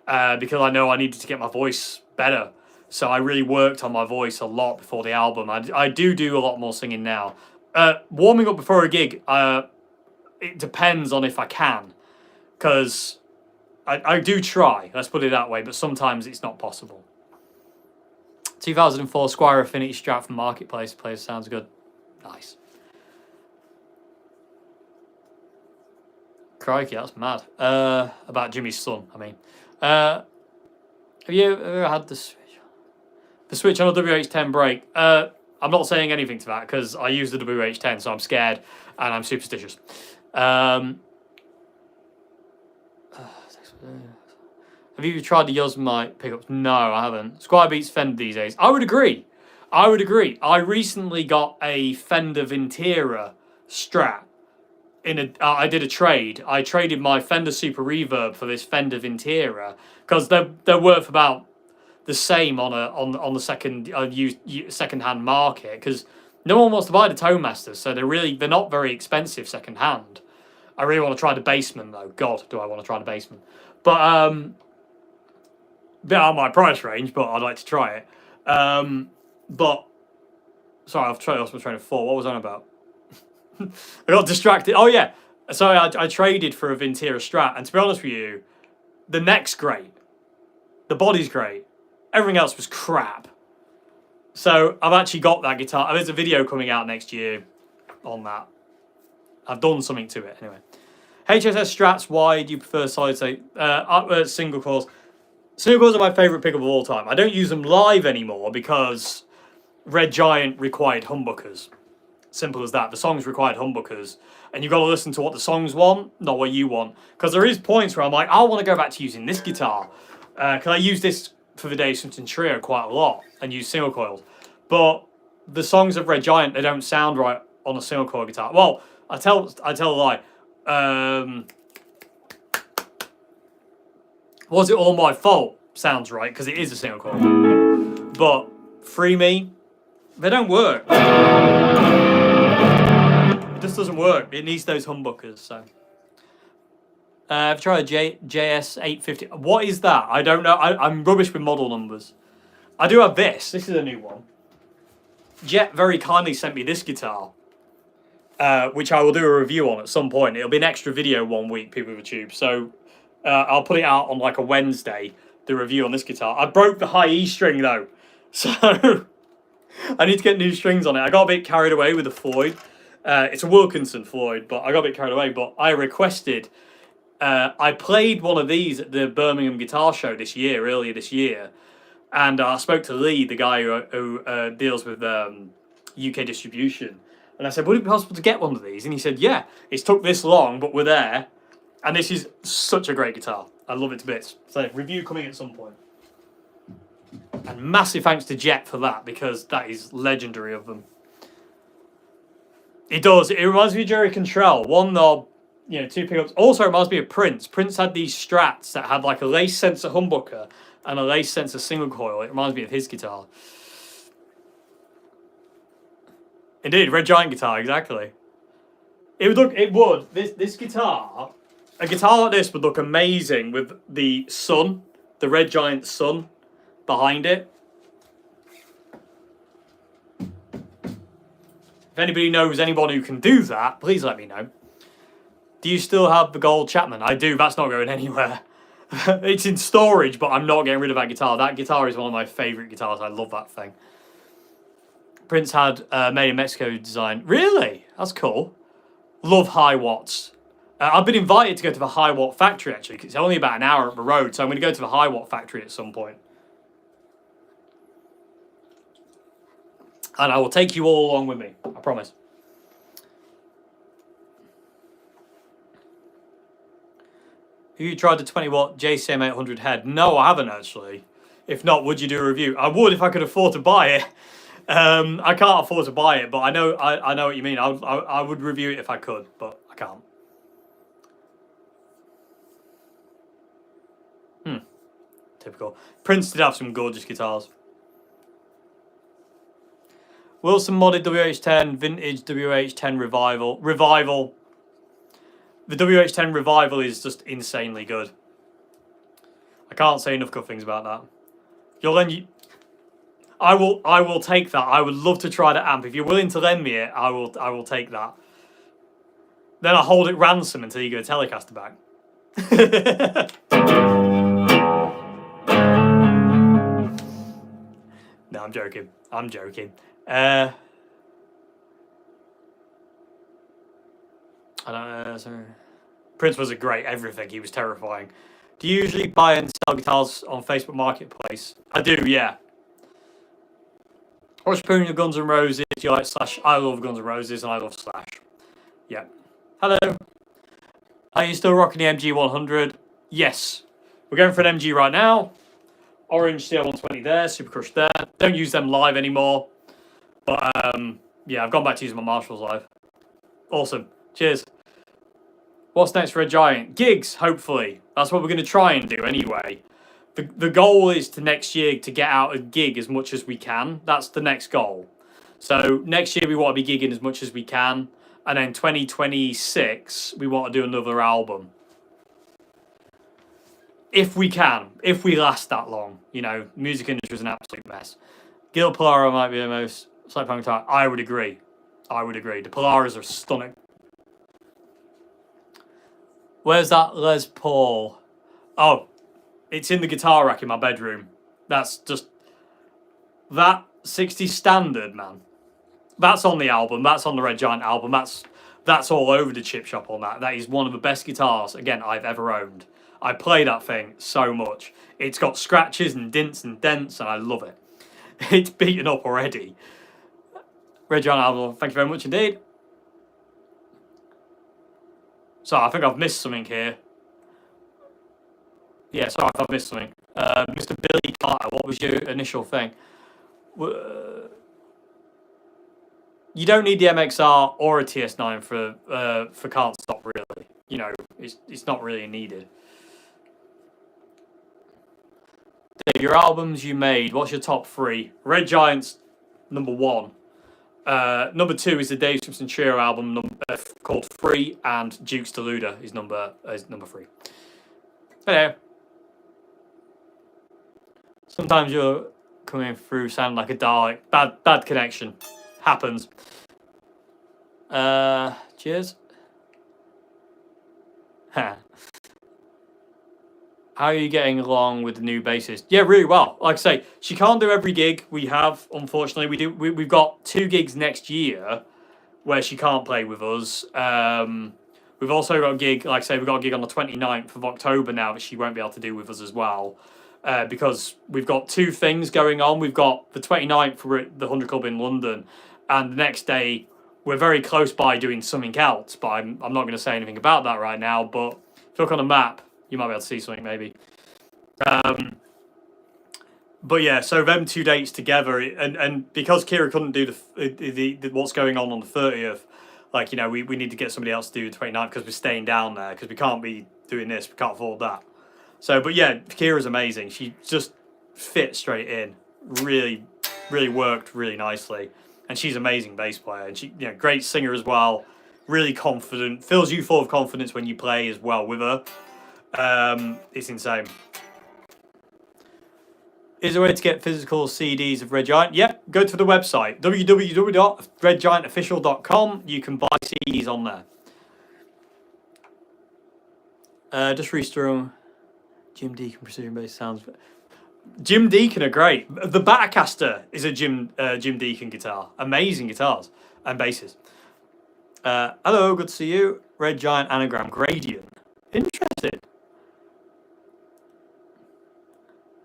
because I know I needed to get my voice better. So I really worked on my voice a lot before the album. I do a lot more singing now. Warming up before a gig, it depends on if I can. Because I do try, let's put it that way, but sometimes it's not possible. 2004 Squire Affinity Strat from Marketplace plays, sounds good. Nice. Crikey, that's mad. About Jimmy's son, I mean. Have you ever had the Switch on a WH10 break? I'm not saying anything to that because I use the WH10, so I'm scared and I'm superstitious. Have you tried the Yosemite pickups? No, I haven't. Squire beats Fender these days. I would agree. I recently got a Fender Vintera Strat. I did a trade. I traded my Fender Super Reverb for this Fender Vintera because they're worth about the same on the second-hand market because no one wants to buy the Tone Masters, so they're not very expensive second-hand. I really want to try the Bassman though. God, do I want to try the Bassman. But bit out of my price range, but I'd like to try it. But sorry, I've lost my train of thought. What was I on about? I got distracted. Oh yeah, sorry, I traded for a Vintera Strat, and to be honest with you, the neck's great, the body's great, everything else was crap. So I've actually got that guitar. There's a video coming out next year on that. I've done something to it anyway. HSS Strats, why do you prefer solid state? Single coils. Single coils are my favourite pickup of all time. I don't use them live anymore because Red Giant required humbuckers. Simple as that. The songs required humbuckers. And you've got to listen to what the songs want, not what you want. Because there is points where I'm like, I want to go back to using this guitar. Because I use this for the Dave Simpson Trio quite a lot and use single coils. But the songs of Red Giant, they don't sound right on a single coil guitar. Well, I tell a lie. Was It All My Fault sounds right because it is a single coil. But Free Me, they don't work. It just doesn't work. It needs those humbuckers. So I've tried a JS850. What is that? I don't know. I'm rubbish with model numbers. I do have this. This is a new one. Jet very kindly sent me this guitar, which I will do a review on at some point. It'll be an extra video one week, people with YouTube. So I'll put it out on like a Wednesday, the review on this guitar. I broke the high E string though, so I need to get new strings on it. I got a bit carried away with the Floyd. It's a Wilkinson Floyd, but I got a bit carried away. But I requested, I played one of these at the Birmingham Guitar Show earlier this year. And I spoke to Lee, the guy who deals with UK distribution. And I said, would it be possible to get one of these? And he said, yeah, it's took this long, but we're there. And this is such a great guitar. I love it to bits. So review coming at some point. And massive thanks to Jet for that, because that is legendary of them. It does. It reminds me of Jerry Cantrell. One knob, two pickups. Also reminds me of Prince. Prince had these Strats that had like a lace sensor humbucker and a lace sensor single coil. It reminds me of his guitar. Indeed, Red Giant guitar, exactly. This guitar, a guitar like this would look amazing with the sun, the Red Giant sun behind it. If anybody knows anyone who can do that, please let me know. Do you still have the gold Chapman? I do, that's not going anywhere. It's in storage, but I'm not getting rid of that guitar. That guitar is one of my favourite guitars. I love that thing. Prince had made in Mexico design. Really? That's cool. Love high watts. I've been invited to go to the high watt factory, actually, because it's only about an hour up the road. So I'm going to go to the high watt factory at some point. And I will take you all along with me. I promise. Have you tried the 20 watt JCM 800 head? No, I haven't actually. If not, would you do a review? I would if I could afford to buy it. I can't afford to buy it, but I know what you mean. I would review it if I could, but I can't. Typical. Prince did have some gorgeous guitars. Wilson modded WH10, vintage WH10 revival. The WH10 revival is just insanely good. I can't say enough good things about that. I will take that. I would love to try that amp. If you're willing to lend me it, I will take that. Then I'll hold it ransom until you get a Telecaster back. No, I'm joking. I'm joking. I don't know. Sorry. Prince was a great everything. He was terrifying. Do you usually buy and sell guitars on Facebook Marketplace? I do, yeah. What's your opinion of Guns N' Roses? Do you like Slash? I love Guns N' Roses and I love Slash. Yeah. Hello. Are you still rocking the MG 100? Yes. We're going for an MG right now. Orange CL120 there, Super Crush there. Don't use them live anymore. But yeah, I've gone back to using my Marshalls live. Awesome. Cheers. What's next for a Giant? Gigs, hopefully. That's what we're going to try and do anyway. The goal is to next year to get out a gig as much as we can. That's the next goal. So next year we want to be gigging as much as we can. And then 2026, we want to do another album. if we can, if we last that long, you know, music industry is an absolute mess. Gil Polaro might be the most cyberpunk guitar. I would agree. The Polaras are stunning. Where's that Les Paul? Oh, it's in the guitar rack in my bedroom. That's just that 60 standard, man. That's on the album. That's on the Red Giant album. That's all over the chip shop on that. That is one of the best guitars, again, I've ever owned. I play that thing so much. It's got scratches and dints and dents, and I love it. It's beaten up already. Red Giant album, thank you very much indeed. So I think I've missed something here. Yeah, sorry if I've missed something. Mr. Billy Carter, what was your initial thing? You don't need the MXR or a TS9 for Can't Stop, really. You know, it's not really needed. Dave, your albums you made, what's your top 3? Red Giant's number 1. Number 2 is the Dave Simpson Trio album called Free, and Duke's Deluder is number 3. Hello. Sometimes you're coming through sounding like a Dalek. Bad connection. Happens. Cheers. How are you getting along with the new bassist? Yeah, really well. Like I say, she can't do every gig we have, unfortunately. We've got 2 gigs next year where she can't play with us. We've also got a gig, like I say, we've got a gig on the 29th of October now that she won't be able to do with us as well. Because we've got 2 things going on. We've got the 29th for the 100 Club in London, and the next day we're very close by doing something else, but I'm not going to say anything about that right now. But if you look on the map, you might be able to see something maybe. But yeah, so them 2 dates together, and because Kira couldn't do the what's going on the 30th, like, you know, we need to get somebody else to do the 29th because we're staying down there, because we can't be doing this, we can't afford that. So, but yeah, Kira's amazing. She just fit straight in. Really, really worked really nicely. And she's an amazing bass player. And she, you know, great singer as well. Really confident. Fills you full of confidence when you play as well with her. It's insane. Is there a way to get physical CDs of Red Giant? Yeah, go to the website, www.redgiantofficial.com. You can buy CDs on there. Just restore Jim Deacon Precision Bass sounds. Jim Deacon are great. The Batacaster is a Jim Deacon guitar. Amazing guitars and basses. Hello, good to see you. Red Giant Anagram Gradient. Interesting.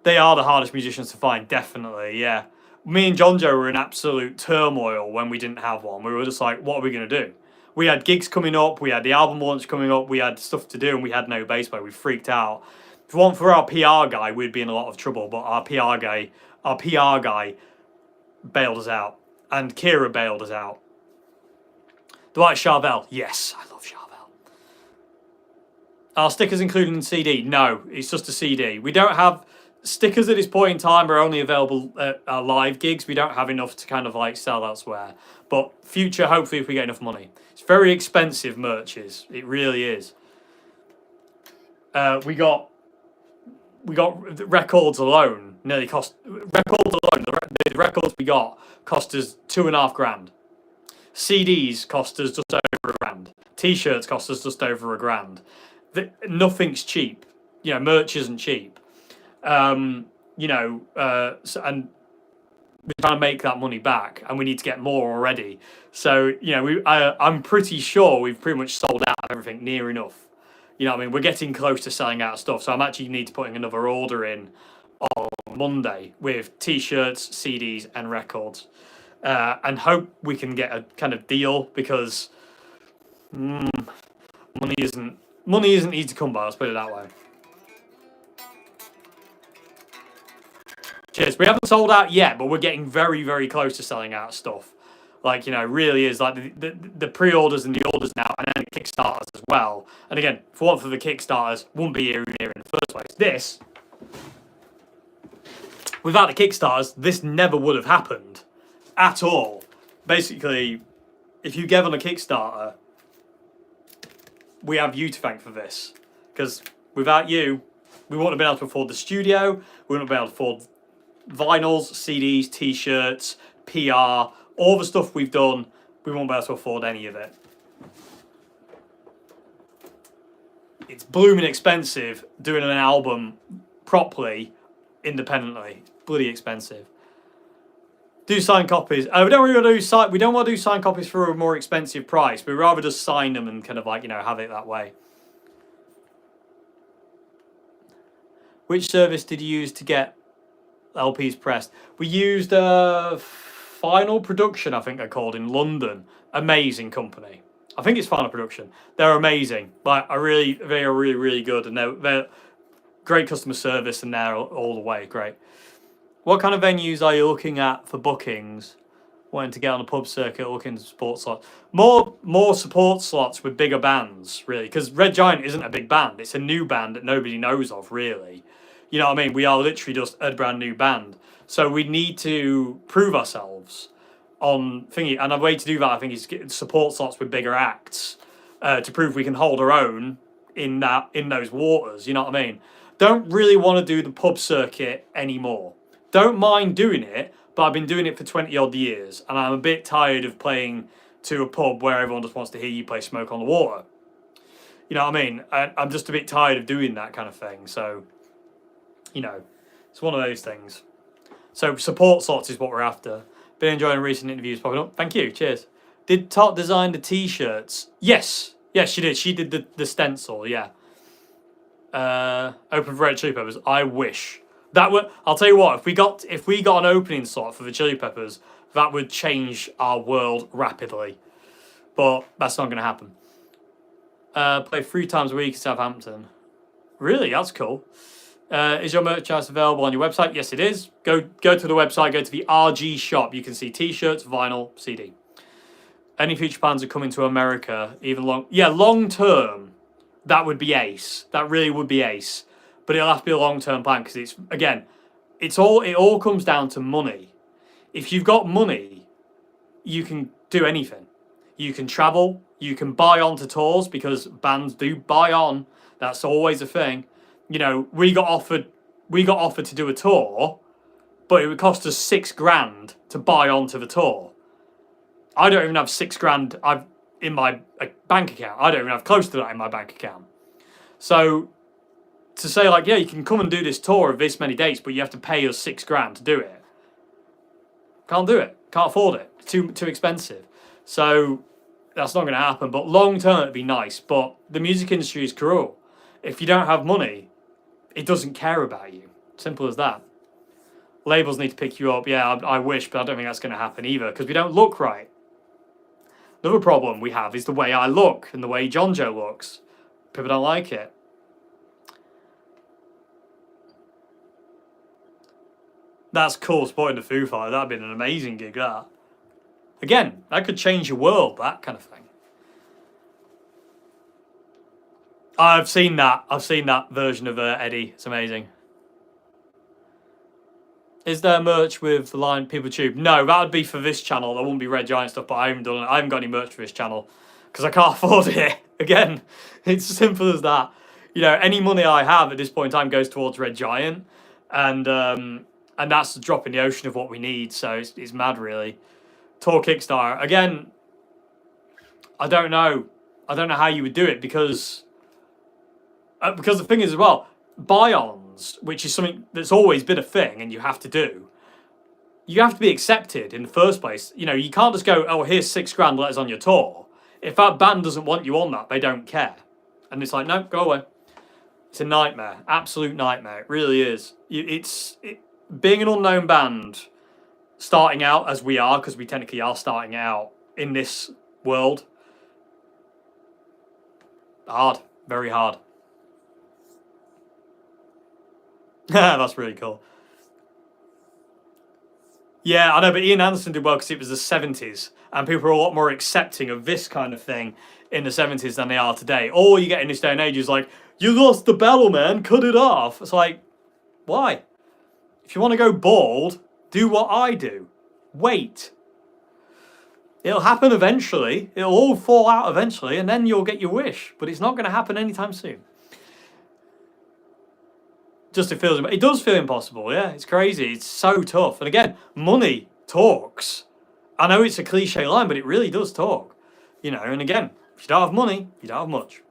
They are the hardest musicians to find, definitely, yeah. Me and John Joe were in absolute turmoil when we didn't have one. We were just like, what are we going to do? We had gigs coming up, we had the album launch coming up, we had stuff to do, and we had no bass player. We freaked out. If it weren't for our PR guy, we'd be in a lot of trouble, but our PR guy bailed us out. And Kira bailed us out. Dwight Charvel, yes, I love Charvel. Are stickers included in CD? No, it's just a CD. We don't have... Stickers at this point in time are only available at our live gigs. We don't have enough to kind of like sell elsewhere. But future, hopefully, if we get enough money. It's very expensive merches. It really is. We got records alone nearly cost... Records alone, the records we got cost us $2,500. CDs cost us just over $1,000. T-shirts cost us just over $1,000. Nothing's cheap. You know, merch isn't cheap. And we're trying to make that money back, and we need to get more already. So, you know, I'm pretty sure we've pretty much sold out of everything near enough. You know what I mean? We're getting close to selling out of stuff. So I'm actually need to putting another order in on Monday with T-shirts, CDs, and records, and hope we can get a kind of deal, because money isn't easy to come by. Let's put it that way. Cheers. We haven't sold out yet, but we're getting very, very close to selling out of stuff. Like, you know, really is like the pre-orders and the orders now, and then the Kickstarters as well. And again, if it weren't for the Kickstarters, wouldn't be here in the first place. This, without the Kickstarters, this never would have happened at all. Basically, if you give on a Kickstarter, we have you to thank for this, because without you, We wouldn't have been able to afford the studio. We wouldn't have been able to afford vinyls, CDs, T-shirts, PR, all the stuff we've done. We won't be able to afford any of it. It's blooming expensive doing an album properly, independently. It's bloody expensive. Do signed copies. We don't really we don't want to do signed copies for a more expensive price. We'd rather just sign them and kind of like, you know, have it that way. Which service did you use to get LPs pressed? We used Final Production, I think they're called, in London. Amazing company. I think it's Final Production. They're amazing. Like, they are really, really good, and they're great customer service, and they're all the way great. What kind of venues are you looking at for bookings? Wanting to get on a pub circuit, looking to support slots. More support slots with bigger bands, really, because Red Giant isn't a big band. It's a new band that nobody knows of, really. You know what I mean? We are literally just a brand new band. So we need to prove ourselves on thingy. And a way to do that, I think, is get support slots with bigger acts to prove we can hold our own in those waters. You know what I mean? Don't really want to do the pub circuit anymore. Don't mind doing it, but I've been doing it for 20 odd years, and I'm a bit tired of playing to a pub where everyone just wants to hear you play Smoke on the Water. You know what I mean? I'm just a bit tired of doing that kind of thing. So, you know, it's one of those things. So support slots is what we're after. Been enjoying recent interviews popping up. Thank you. Cheers. Did Tot design the T-shirts? Yes. Yes, she did. She did the stencil. Yeah. Open for Red Chili Peppers. I wish. That would. I'll tell you what. If we got an opening slot for the Chili Peppers, that would change our world rapidly. But that's not going to happen. Play 3 times a week in Southampton. Really, that's cool. Is your merchandise available on your website? Yes, it is. Go to the website. Go to the RG shop. You can see T-shirts, vinyl, CD. Any future plans are coming to America? Long term, that would be ace. That really would be ace. But it'll have to be a long-term plan because it all comes down to money. If you've got money, you can do anything. You can travel. You can buy on to tours because bands do buy on. That's always a thing. You know, we got offered to do a tour, but it would cost us $6,000 to buy onto the tour. I don't even have $6,000 in my bank account. I don't even have close to that in my bank account. So to say like, yeah, you can come and do this tour of this many dates, but you have to pay us $6,000 to do it. Can't do it. Can't afford it. Too expensive. So that's not going to happen. But long term, it'd be nice. But the music industry is cruel. If you don't have money, it doesn't care about you. Simple as that. Labels need to pick you up. Yeah, I wish, but I don't think that's going to happen either because we don't look right. Another problem we have is the way I look and the way John Joe looks. People don't like it. That's cool, supporting the Foo Fighters. That'd been an amazing gig, that. Again, that could change your world, that kind of thing. I've seen that. I've seen that version of Eddie. It's amazing. Is there merch with the line People Tube? No, that would be for this channel. There wouldn't be Red Giant stuff, but I haven't done it. I haven't got any merch for this channel because I can't afford it. Again, it's as simple as that. You know, any money I have at this point in time goes towards Red Giant, and that's a drop in the ocean of what we need. So it's mad, really. Tour Kickstarter again. I don't know. I don't know how you would do it because the thing is as well, buy-ons, which is something that's always been a thing, and you have to do. You have to be accepted in the first place. You know, you can't just go, oh, here's $6,000, let us on your tour. If that band doesn't want you on that, they don't care, and it's like, no, go away. It's a nightmare, absolute nightmare. It really is. Being an unknown band, starting out as we are, because we technically are starting out in this world, hard, very hard. That's really cool. Yeah, I know, but Ian Anderson did well because it was the 70s, and people are a lot more accepting of this kind of thing in the 70s than they are today. All you get in this day and age is like, you lost the battle, man, cut it off. It's like, why? If you want to go bald, do what I do. Wait. It'll happen eventually. It'll all fall out eventually, and then you'll get your wish. But it's not going to happen anytime soon. It does feel impossible. Yeah, it's crazy. It's so tough. And again, money talks. I know it's a cliche line, but it really does talk. You know. And again, if you don't have money, you don't have much.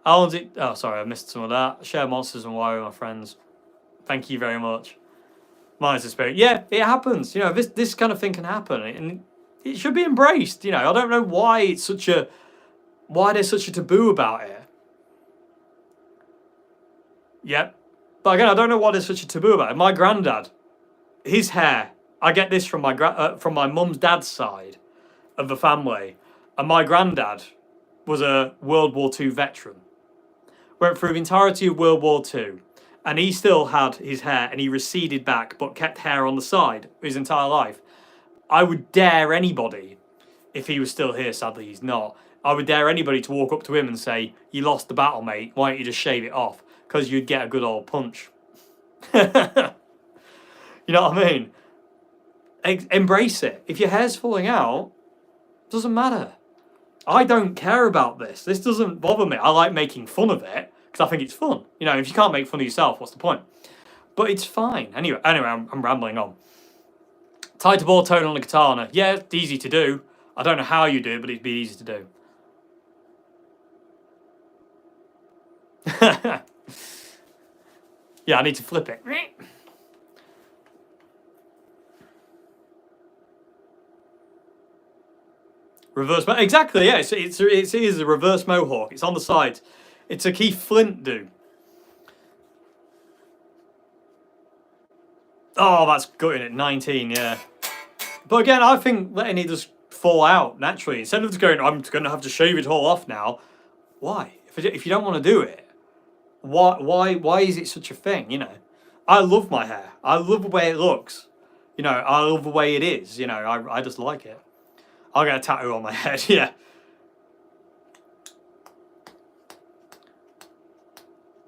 How long's it? Oh, sorry, I missed some of that. Share monsters and wire with my friends. Thank you very much. Minus the spirit. Yeah, it happens. You know, this kind of thing can happen, and it should be embraced. You know, I don't know why there's such a taboo about it. Yep. But again, I don't know why there's such a taboo about it. My granddad, his hair, I get this from my mum's dad's side of the family, and my granddad was a World War II veteran. Went through the entirety of World War II, and he still had his hair, and he receded back, but kept hair on the side his entire life. I would dare anybody, if he was still here, sadly he's not, I would dare anybody to walk up to him and say, "You lost the battle, mate, why don't you just shave it off?" Because you'd get a good old punch. You know what I mean? Embrace it. If your hair's falling out, doesn't matter. I don't care about this. This doesn't bother me. I like making fun of it because I think it's fun. You know, if you can't make fun of yourself, what's the point? But it's fine. Anyway, I'm rambling on. Tighter ball tone on the katana. Yeah, it's easy to do. I don't know how you do it, but it'd be easy to do. Yeah, I need to flip it. Reverse exactly, yeah. It is a reverse mohawk. It's on the side. It's a Keith Flint do. Oh, that's gutting it. 19, yeah. But again, I think letting it just fall out naturally instead of just going, "I'm going to have to shave it all off now." Why? If you don't want to do it, why is it such a thing? You know, I love my hair. I love the way it looks. You know, I love the way it is. You know, I just like it. I'll get a tattoo on my head. Yeah.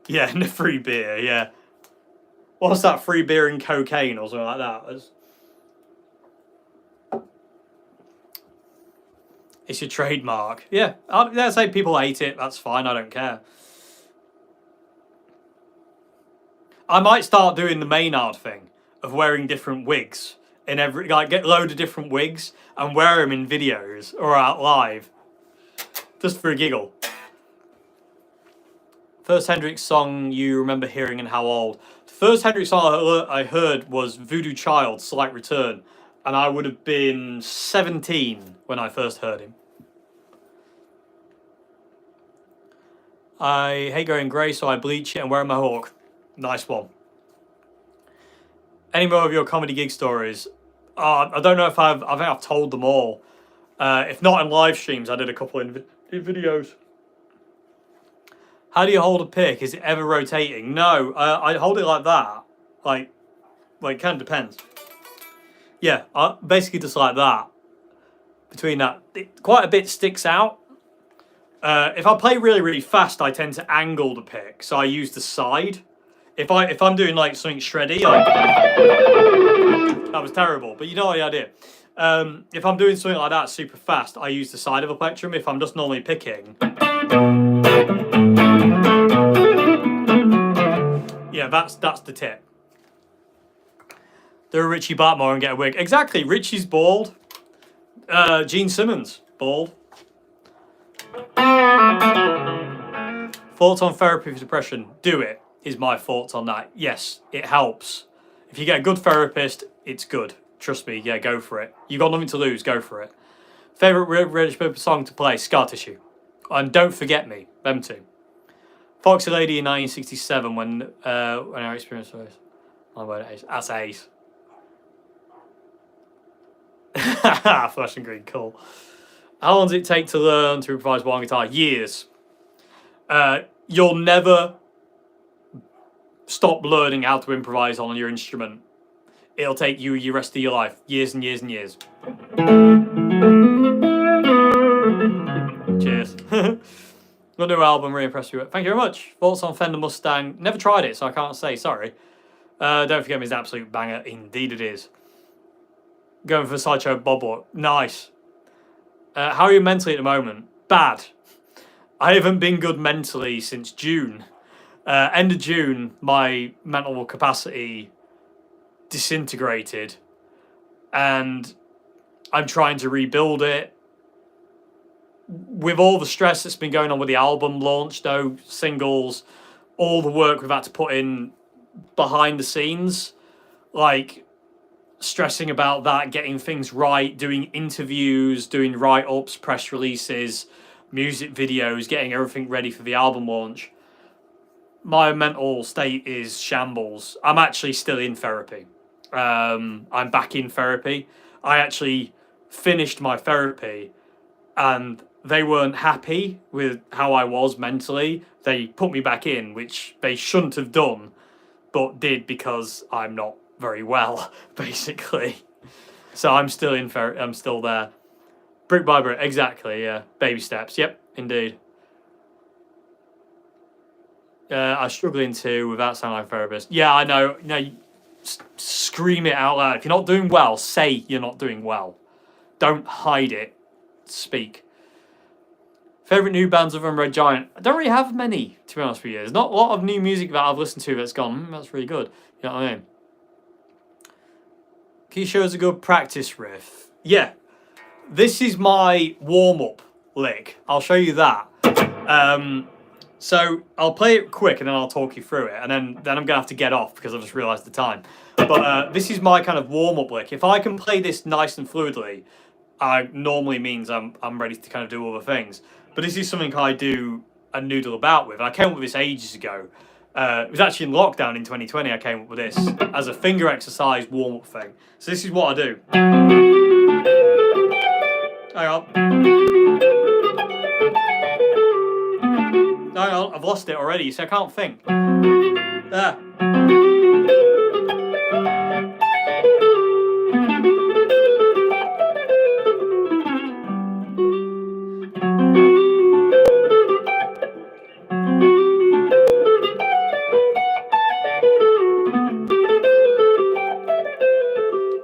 Yeah, and the free beer. Yeah. What's that? Free beer and cocaine or something like that. It's your trademark. Yeah. Let's say people hate it. That's fine. I don't care. I might start doing the Maynard thing of wearing different wigs in get a load of different wigs and wear them in videos or out live, just for a giggle. First Hendrix song you remember hearing and how old? The first Hendrix song I heard was Voodoo Child, Slight Return, and I would have been 17 when I first heard him. I hate going grey, so I bleach it and wear my hawk. Nice one. Any more of your comedy gig stories? I don't know if I think I've told them all. If not in live streams, I did a couple in videos. How do you hold a pick? Is it ever rotating? No, I hold it like that. Like it kind of depends. Yeah, basically just like that. Between that, quite a bit sticks out. If I play really, really fast, I tend to angle the pick, so I use the side. If I'm doing like something shreddy, that was terrible, but you know the idea. If I'm doing something like that super fast, I use the side of a plectrum. If I'm just normally picking, yeah, that's the tip. Do a Richie Bartmore and get a wig. Exactly, Richie's bald. Gene Simmons bald. Thoughts on therapy for depression? Do it. Is my thoughts on that. Yes, it helps. If you get a good therapist, it's good. Trust me, yeah, go for it. You got nothing to lose, go for it. Favourite Reddish Purple song to play? Scar Tissue. And Don't Forget Me, them two. Foxy Lady in 1967 when our experience was. That's ace. Flash and green, cool. How long does it take to learn to improvise one guitar? Years. You'll never stop learning how to improvise on your instrument. It'll take you the rest of your life. Years and years and years. Cheers. Your new album, really impressed you. Thank you very much. Thoughts on Fender Mustang? Never tried it, so I can't say, sorry. Don't Forget Me is an absolute banger. Indeed it is. Going for Sideshow Bob. Nice. How are you mentally at the moment? Bad. I haven't been good mentally since June. End of June, my mental capacity disintegrated, and I'm trying to rebuild it. With all the stress that's been going on with the album launch, no singles, all the work we've had to put in behind the scenes, like stressing about that, getting things right, doing interviews, doing write-ups, press releases, music videos, getting everything ready for the album launch. My mental state is shambles. I'm actually still in therapy. I'm back in therapy. I actually finished my therapy, and they weren't happy with how I was mentally. They put me back in, which they shouldn't have done, but did because I'm not very well, basically. So I'm still in therapy. I'm still there. Brick by brick, exactly, yeah. Baby steps, yep, indeed. I'm struggling to without sounding like a therapist. Yeah, I know. Scream it out loud. If you're not doing well, say you're not doing well. Don't hide it. Speak. Favorite new bands other than Red Giant? I don't really have many, to be honest with you. There's not a lot of new music that I've listened to that's gone, that's really good. You know what I mean? Can you show us a good practice riff? Yeah. This is my warm-up lick. I'll show you that. So I'll play it quick and then I'll talk you through it, and then I'm going to have to get off because I've just realised the time. But this is my kind of warm-up lick. If I can play this nice and fluidly, I normally means I'm ready to kind of do other things. But this is something I do a noodle about with. I came up with this ages ago. It was actually in lockdown in 2020 I came up with this as a finger exercise warm-up thing. So this is what I do. Hang on. Hang on, I've lost it already, so I can't think. There.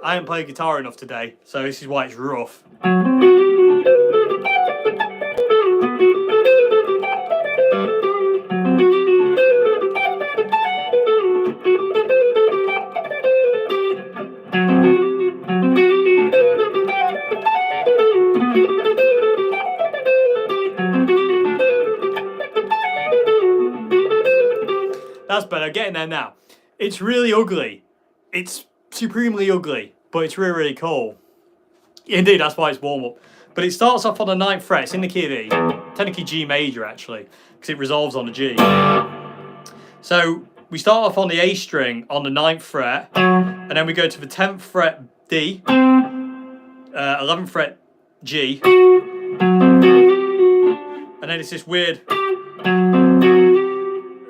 I haven't played guitar enough today, so this is why it's rough. That's better, getting there now. It's really ugly. It's supremely ugly, but it's really, really cool. Indeed, that's why it's warm-up. But it starts off on the 9th fret. It's in the key of E. Technically G major, actually, because it resolves on the G. So we start off on the A string on the 9th fret, and then we go to the 10th fret D, 11th fret G, and then it's this weird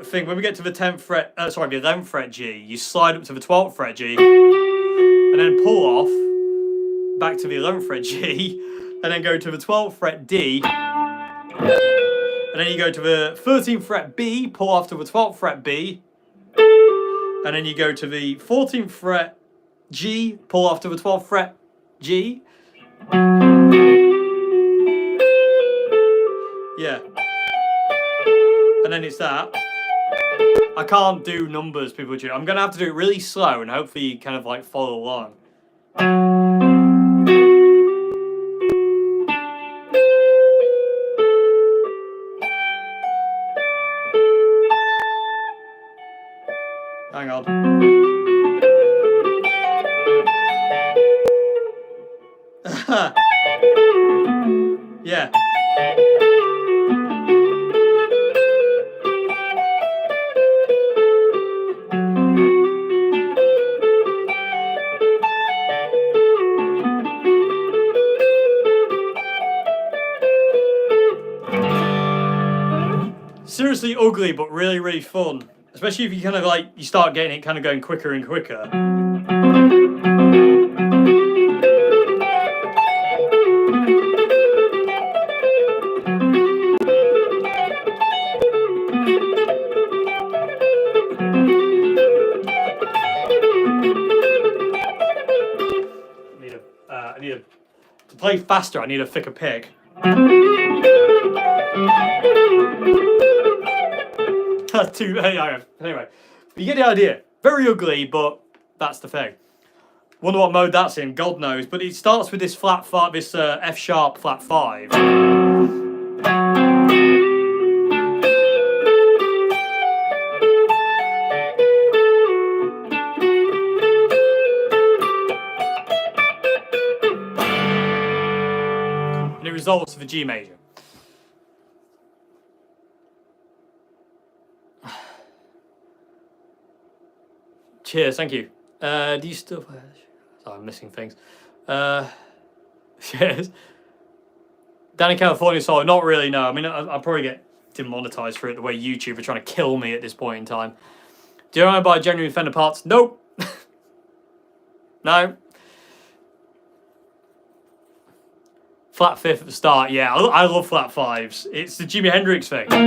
thing. When we get to the 10th fret, the 11th fret G, you slide up to the 12th fret G, and then pull off back to the 11th fret G, and then go to the 12th fret D, and then you go to the 13th fret B, pull off to the 12th fret B, and then you go to the 14th fret G, pull off to the 12th fret G. Yeah. And then it's that. I can't do numbers, people. I'm going to have to do it really slow and hopefully you kind of like follow along. Hang on. Yeah. Seriously ugly, but really, really fun. Especially if you kind of like, you start getting it kind of going quicker and quicker. To play faster, I need a thicker pick. That's too. Anyway, but you get the idea. Very ugly, but that's the thing. Wonder what mode that's in. God knows. But it starts with this flat five, this F sharp flat 5. And it resolves to the G major. Cheers, thank you. Do you still... Sorry, I'm missing things. Cheers. Danny California solo, not really, no. I mean, I'll probably get demonetized for it the way YouTube are trying to kill me at this point in time. Do you want to buy genuine Fender parts? Nope. No. Flat 5th at the start, yeah. I love flat 5s. It's the Jimi Hendrix thing. I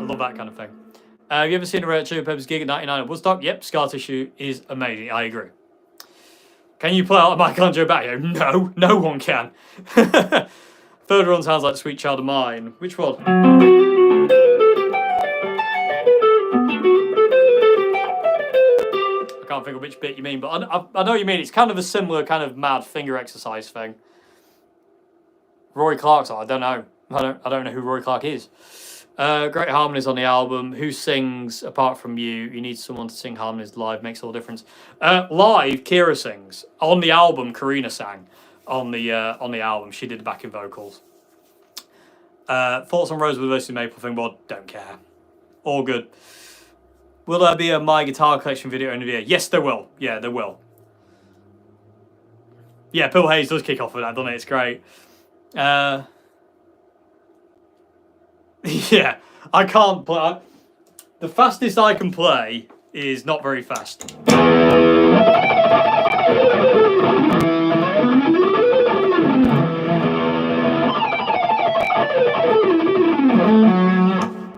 love that kind of thing. Have you ever seen a Red Hot Chili Peppers gig at 99 at Woodstock? Yep, Scar Tissue is amazing. I agree. Can you play out of Michelangelo Baggio? No, no one can. Third run sounds like Sweet Child of Mine. Which one? I can't think of which bit you mean, but I know what you mean. It's kind of a similar kind of mad finger exercise thing. Rory Clark's, I don't know. I don't know who Rory Clark is. Great harmonies on the album. Who sings apart from you? You need someone to sing harmonies live. Makes all the difference. Live, Kira sings. On the album, Karina sang. On the album, she did the backing vocals. Thoughts on Rosewood versus Maple Fingerboard? Don't care. All good. Will there be a My Guitar Collection video in the year? Yes, there will. Yeah, there will. Yeah, Bill Hayes does kick off with that, doesn't it? It's great. Yeah, I can't play. The fastest I can play is not very fast.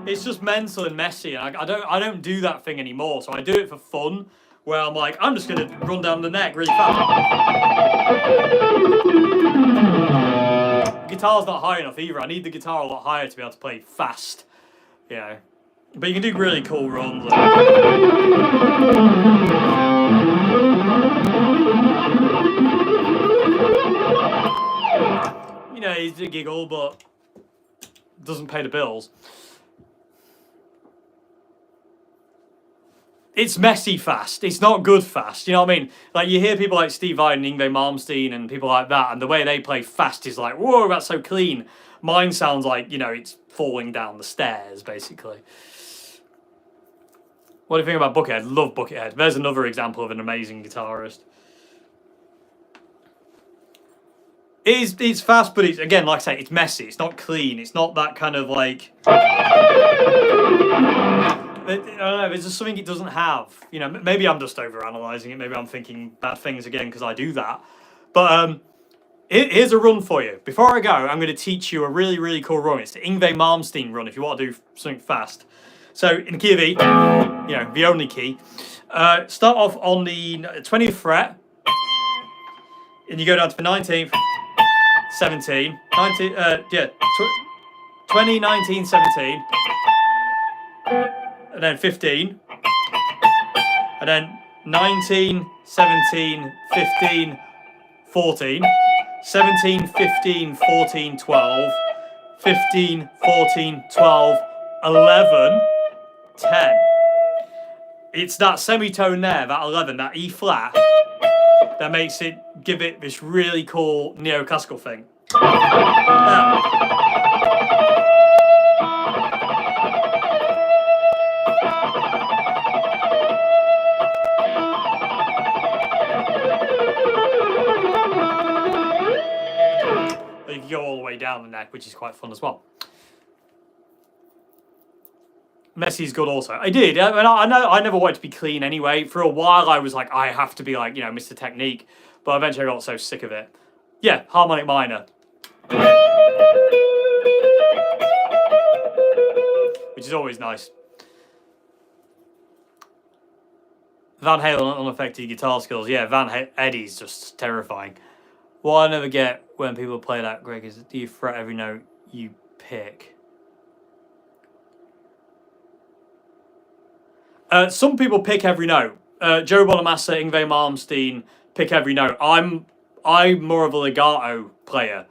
It's just mental and messy, and I don't do that thing anymore. So I do it for fun, where I'm like, I'm just gonna run down the neck really fast. Guitar's not high enough either. I need the guitar a lot higher to be able to play fast, you know. But you can do really cool runs. You know, it's a giggle, but doesn't pay the bills. It's messy fast. It's not good fast. You know what I mean? Like, you hear people like Steve Vai and Yngwie Malmsteen and people like that, and the way they play fast is like, whoa, that's so clean. Mine sounds like, you know, it's falling down the stairs, basically. What do you think about Buckethead? Love Buckethead. There's another example of an amazing guitarist. It's fast, but it's, again, like I say, it's messy. It's not clean. It's not that kind of like... I don't know, there's just something it doesn't have. You know, maybe I'm just overanalyzing it. Maybe I'm thinking bad things again because I do that. But here's a run for you. Before I go, I'm going to teach you a really, really cool run. It's the Yngwie Malmsteen run if you want to do something fast. So in the key of E, you know, the only key. Start off on the 20th fret. And you go down to the 19th, 17, 19, 20, 19, 17. And then 15, and then 19, 17, 15, 14, 17, 15, 14, 12, 15, 14, 12, 11, 10. It's that semitone there, that 11, that E flat, that makes it, give it this really cool neoclassical thing. You can go all the way down the neck, which is quite fun as well. Messy's good also. I did. I mean, I know I never wanted to be clean anyway. For a while, I was like, I have to be like, you know, Mr. Technique. But eventually, I got so sick of it. Yeah, harmonic minor, which is always nice. Van Halen unaffected guitar skills. Yeah, Eddie's just terrifying. What I never get when people play that, Greg, is do you fret every note you pick? Some people pick every note. Joe Bonamassa, Yngwie Malmsteen pick every note. I'm more of a legato player.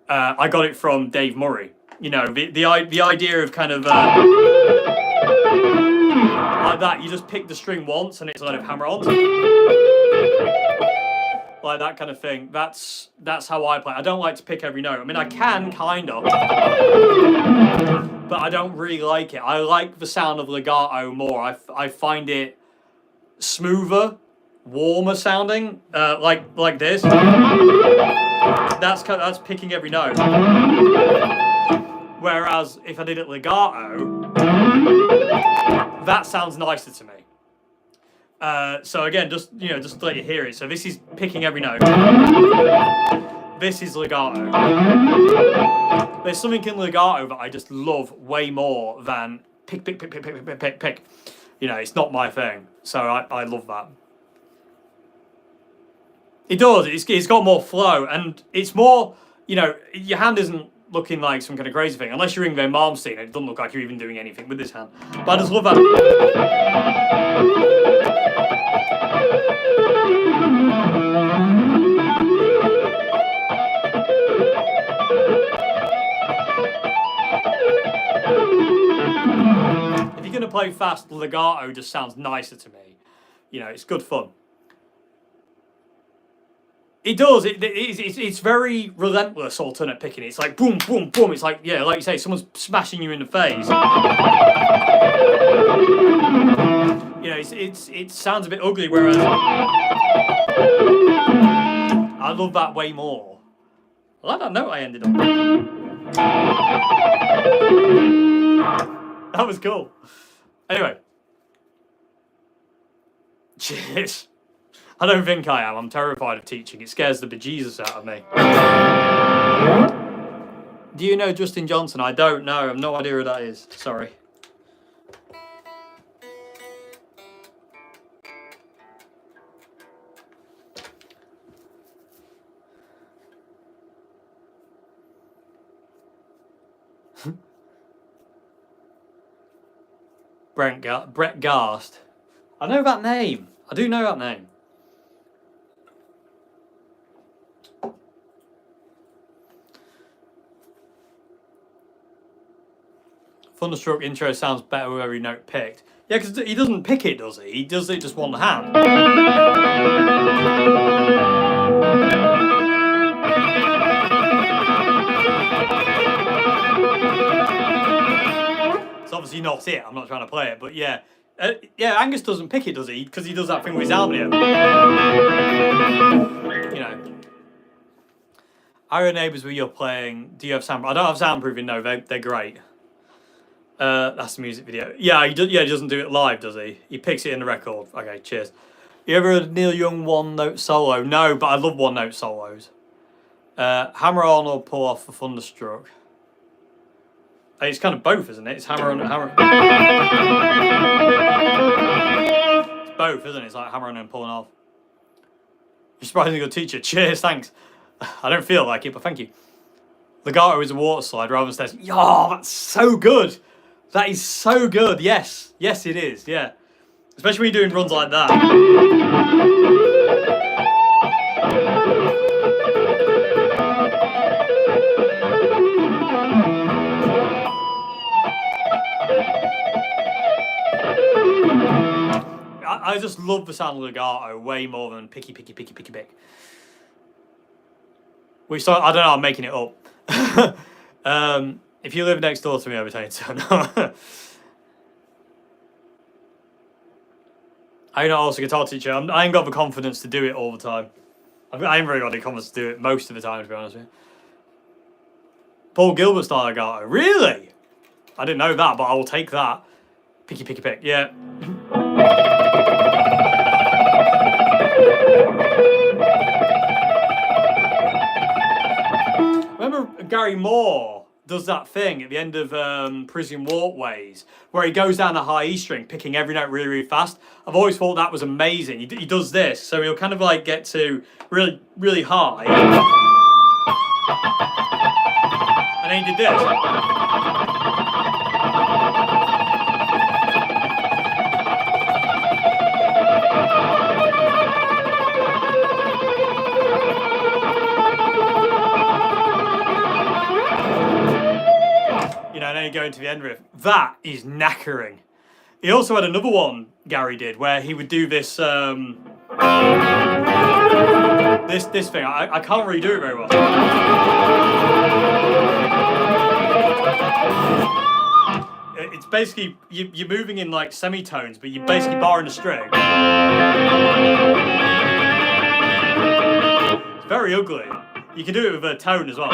I got it from Dave Murray. You know, the idea of kind of like that. You just pick the string once and it's kind of hammer on, like that kind of thing. That's how I play. I don't like to pick every note. I mean, I can kind of, but I don't really like it. I like the sound of legato more. I find it smoother, warmer sounding, like this. That's picking every note. Whereas if I did it legato, that sounds nicer to me. So again, just to let you hear it. So this is picking every note. This is legato. There's something in legato that I just love way more than pick. You know, it's not my thing. So I love that. It does. It's got more flow, and it's more. You know, your hand isn't looking like some kind of crazy thing, unless you're Yngwie Malmsteen. It doesn't look like you're even doing anything with this hand. But I just love that. If you're gonna play fast, legato just sounds nicer to me. You know, it's good fun. It does. It's very relentless alternate picking. It's like boom, boom, boom. It's like, yeah, like you say, someone's smashing you in the face. You know, it sounds a bit ugly. Whereas I love that way more. I like that note I ended on. That was cool. Anyway, cheers. I don't think I am. I'm terrified of teaching. It scares the bejesus out of me. Do you know Justin Johnson? I don't know. I have no idea who that is. Sorry. Brett Garst. I know that name. I do know that name. Thunderstruck intro sounds better with every note picked. Yeah, because he doesn't pick it, does he? He does it just one hand. It's obviously not it. I'm not trying to play it, but yeah. Yeah, Angus doesn't pick it, does he? Because he does that thing with his harmonium. You know. Are your neighbours where you're playing? Do you have sound? I don't have soundproofing. No, they're great. That's the music video. Yeah, he doesn't do it live, does he? He picks it in the record. Okay, cheers. You ever heard of Neil Young one-note solo? No, but I love one-note solos. Hammer on or pull off for Thunderstruck? It's kind of both, isn't it? It's hammer on and hammer. It's both, isn't it? It's like hammer on and pulling off. You're surprisingly good teacher. Cheers, thanks. I don't feel like it, but thank you. Legato is a water slide rather than stairs. Yo, that's so good. That is so good. Yes, it is. Yeah, especially when you're doing runs like that. I just love the sound of legato way more than picky pick. I don't know. I'm making it up. If you live next door to me, I would tell you to. No. I'm not also a guitar teacher. I ain't got the confidence to do it all the time. I ain't really got the confidence to do it most of the time, to be honest with you. Paul Gilbert style legato. Really? I didn't know that, but I will take that. Picky pick. Yeah. Remember Gary Moore does that thing at the end of Prison Walkways where he goes down the high E string, picking every note really, really fast. I've always thought that was amazing. He does this, so he'll kind of like get to really, really high, and then he did this. And then you go into the end riff. That is knackering. He also had another one Gary did where he would do this this thing. I can't really do it very well. It's basically you're moving in like semitones, but you're basically barring a string. It's very ugly. You can do it with a tone as well.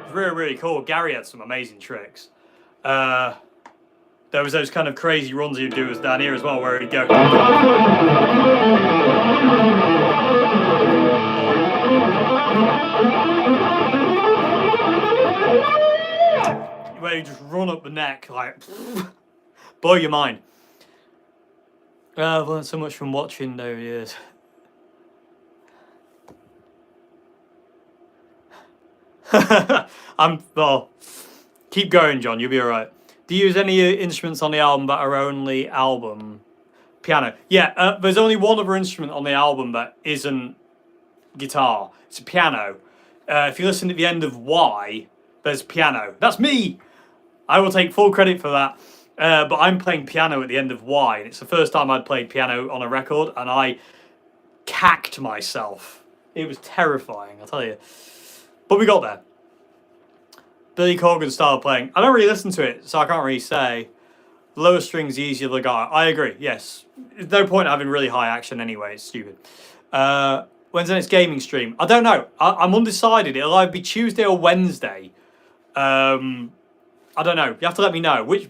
It's really, really cool. Gary had some amazing tricks. There was those kind of crazy runs he'd do down here as well, where he'd go. Where you just run up the neck, like, blow your mind. I've learned so much from watching over the years. Well, keep going, John. You'll be all right. Do you use any instruments on the album that are only album? Piano. Yeah, there's only one other instrument on the album that isn't guitar. It's a piano. If you listen at the end of Y, there's piano. That's me. I will take full credit for that. But I'm playing piano at the end of Y, and it's the first time I'd played piano on a record, and I cacked myself. It was terrifying, I'll tell you. But we got there. Billy Corgan style playing. I don't really listen to it, so I can't really say. The lower strings easier legato. I agree, yes. There's no point having really high action anyway, it's stupid. When's the next gaming stream? I don't know. I'm undecided. It'll either be Tuesday or Wednesday. I don't know. You have to let me know. Which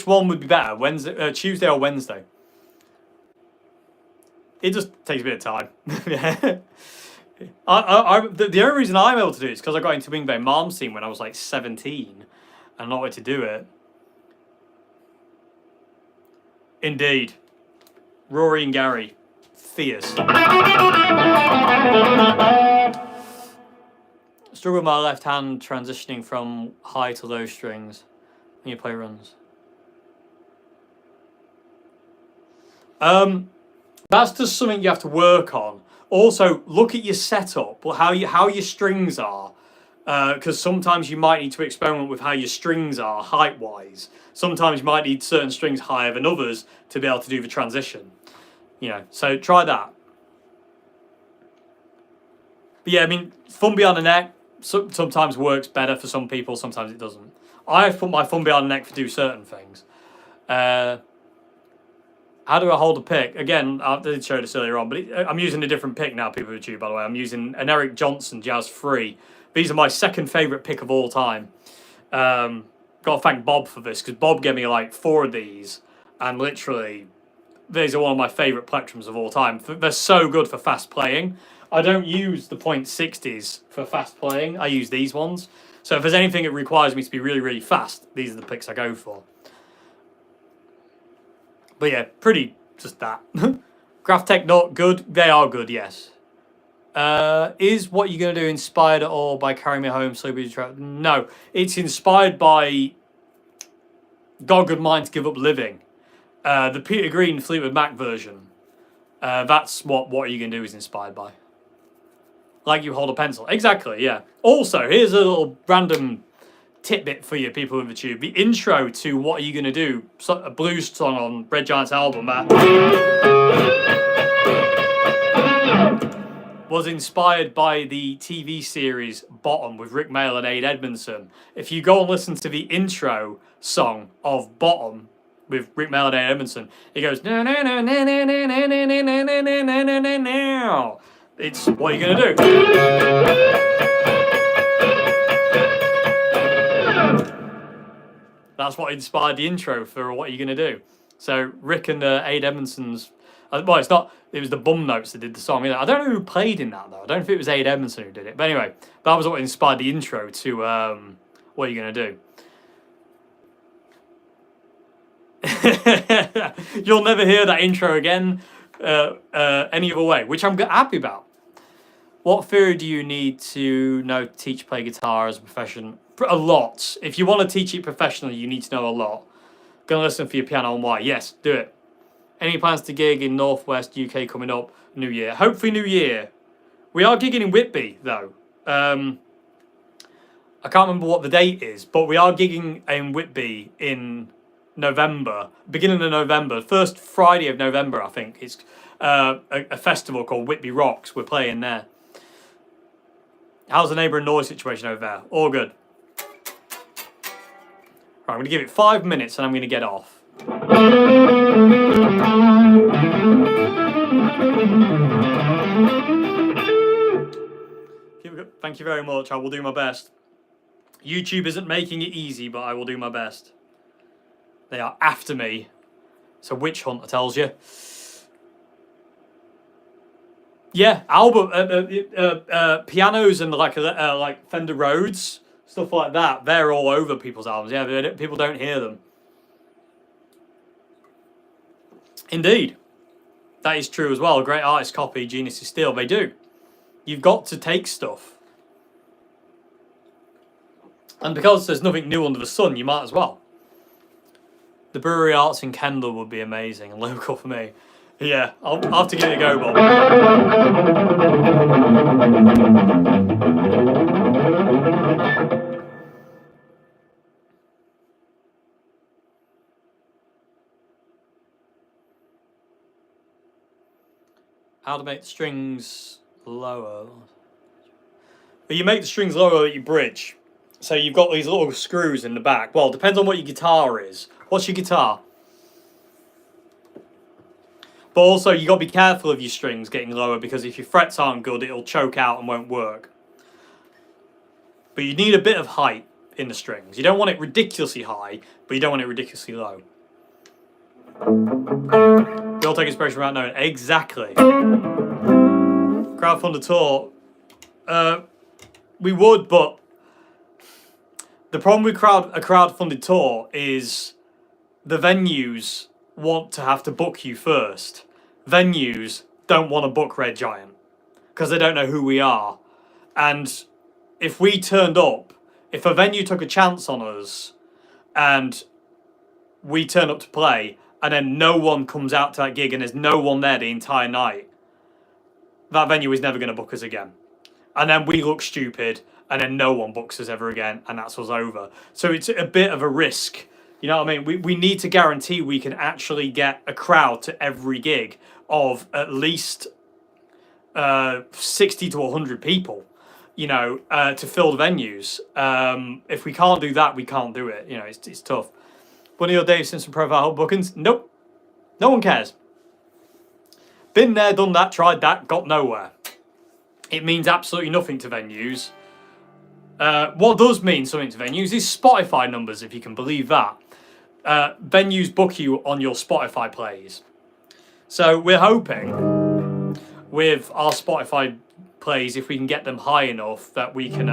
one would be better? Tuesday or Wednesday? It just takes a bit of time. Yeah. The only reason I'm able to do it is because I got into Wingbane Mom scene when I was like 17 and not wanted to do it. Indeed. Rory and Gary. Fierce. Struggle with my left hand transitioning from high to low strings when you play runs. That's just something you have to work on. Also, look at your setup, how your strings are, because sometimes you might need to experiment with how your strings are height-wise. Sometimes you might need certain strings higher than others to be able to do the transition. So try that. But yeah, I mean, thumb behind the neck sometimes works better for some people, sometimes it doesn't. I've put my thumb behind the neck to do certain things. How do I hold a pick? Again, I did show this earlier on, but I'm using a different pick now, people with you, by the way. I'm using an Eric Johnson Jazz 3. These are my second favourite pick of all time. Got to thank Bob for this, because Bob gave me like 4 of these, and literally, these are one of my favourite plectrums of all time. They're so good for fast playing. I don't use the .60s for fast playing. I use these ones. So if there's anything that requires me to be really, really fast, these are the picks I go for. But yeah, pretty just that. Graphtech not good. They are good, yes. Is what you're going to do inspired at all by Carry Me Home, Sleepy Trap? No. It's inspired by Got a Good Mind to Give Up Living. The Peter Green Fleetwood Mac version. That's what are you going to do is inspired by. Like you hold a pencil. Exactly, yeah. Also, here's a little random tidbit for you people in the tube. The intro to What Are You Gonna Do, a blues song on Red Giant's album, was inspired by the TV series Bottom with Rick Mayall and Ade Edmondson. If you go and listen to the intro song of Bottom with Rick Mayall and Ade Edmondson, it goes na na na na na na na na na na na na na na. It's What Are You Gonna Do? That's what inspired the intro for What Are You Gonna Do? So Rick and Ade Edmondson's Well, it's not. It was the Bum Notes that did the song. I don't know who played in that though. I don't know if it was Aid Edmondson who did it. But anyway, that was what inspired the intro to What Are You Gonna Do? You'll never hear that intro again any other way, which I'm happy about. What theory do you need to know to teach play guitar as a profession? A lot. If you want to teach it professionally, you need to know a lot. Gonna listen for your piano and why. Yes, do it. Any plans to gig in Northwest UK coming up New Year? Hopefully New Year. We are gigging in Whitby though. I can't remember what the date is, but we are gigging in Whitby in November, beginning of November, first Friday of November, I think. It's a festival called Whitby Rocks. We're playing there. How's the neighbour and noise situation over there? All good. Right, I'm going to give it 5 minutes and I'm going to get off. Thank you very much. I will do my best. YouTube isn't making it easy, but I will do my best. They are after me. It's a witch hunt, I tells you. Yeah, album pianos and like Fender Rhodes, stuff like that. They're all over people's albums. Yeah, people don't hear them. Indeed, that is true as well. Great artists copy, geniuses steal. They do. You've got to take stuff, and because there's nothing new under the sun, you might as well. The Brewery Arts in Kendal would be amazing and local for me. Yeah, I'll have to give it a go, Bob. How to make the strings lower? But you make the strings lower at your bridge. So you've got these little screws in the back. Well, it depends on what your guitar is. What's your guitar? But also, you got to be careful of your strings getting lower, because if your frets aren't good, it'll choke out and won't work. But you need a bit of height in the strings. You don't want it ridiculously high, but you don't want it ridiculously low. We all take inspiration right now. Exactly. Crowdfunded tour. We would, but the problem with a crowdfunded tour is the venues want to have to book you first. Venues don't want to book Red Giant because they don't know who we are. And if we turned up, if a venue took a chance on us and we turn up to play and then no one comes out to that gig and there's no one there the entire night, that venue is never going to book us again. And then we look stupid and then no one books us ever again and that's us over. So it's a bit of a risk. You know what I mean? We need to guarantee we can actually get a crowd to every gig of at least 60 to 100 people, you know, to fill the venues. If we can't do that, we can't do it. You know, it's tough. One of your Dave Simpson profile bookings? Nope. No one cares. Been there, done that, tried that, got nowhere. It means absolutely nothing to venues. What does mean something to venues is Spotify numbers, if you can believe that. Venues book you on your Spotify plays. So we're hoping with our Spotify plays, if we can get them high enough, that we can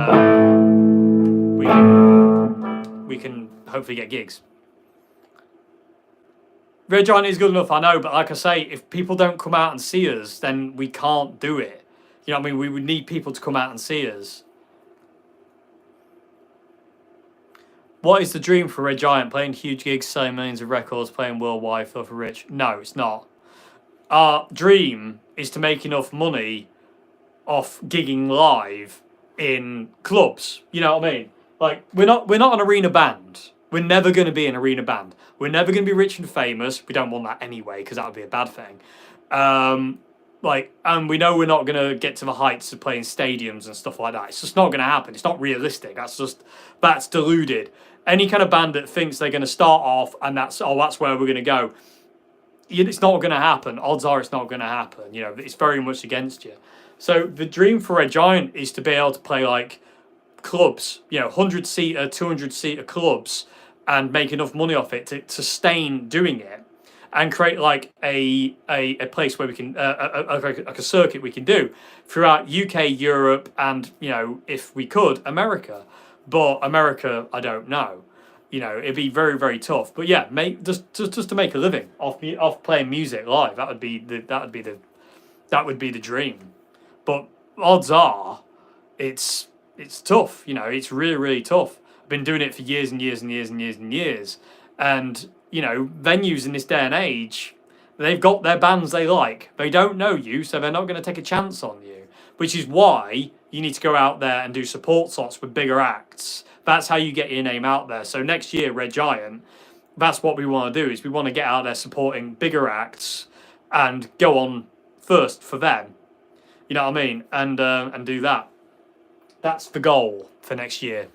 hopefully get gigs. Red Giant is good enough, I know, but like I say, if people don't come out and see us, then we can't do it. You know what I mean? We would need people to come out and see us. What is the dream for Red Giant? Playing huge gigs, selling millions of records, playing worldwide, feel for rich? No, it's not. Our dream is to make enough money off gigging live in clubs. You know what I mean? Like, we're not an arena band. We're never going to be an arena band. We're never going to be rich and famous. We don't want that anyway, because that would be a bad thing. And we know we're not going to get to the heights of playing stadiums and stuff like that. It's just not going to happen. It's not realistic. That's deluded. Any kind of band that thinks they're going to start off and that's where we're going to go, it's not going to happen. Odds are it's not going to happen. You know, it's very much against you. So the dream for Red Giant is to be able to play like clubs, you know, 100-seater, 200-seater clubs, and make enough money off it to sustain doing it. and create like a place where we can like a circuit we can do throughout UK, Europe, and if we could, America. But America, I don't know. It'd be very very tough. But yeah, just to make a living off playing music live. That would be the dream. But odds are, it's tough. It's really really tough. I've been doing it for years and years and years and years and years, and venues in this day and age, they've got their bands they like. They don't know you, so they're not going to take a chance on you. Which is why you need to go out there and do support slots with bigger acts. That's how you get your name out there. So next year, Red Giant, that's what we want to do. Is we want to get out there supporting bigger acts and go on first for them. You know what I mean? And do that. That's the goal for next year.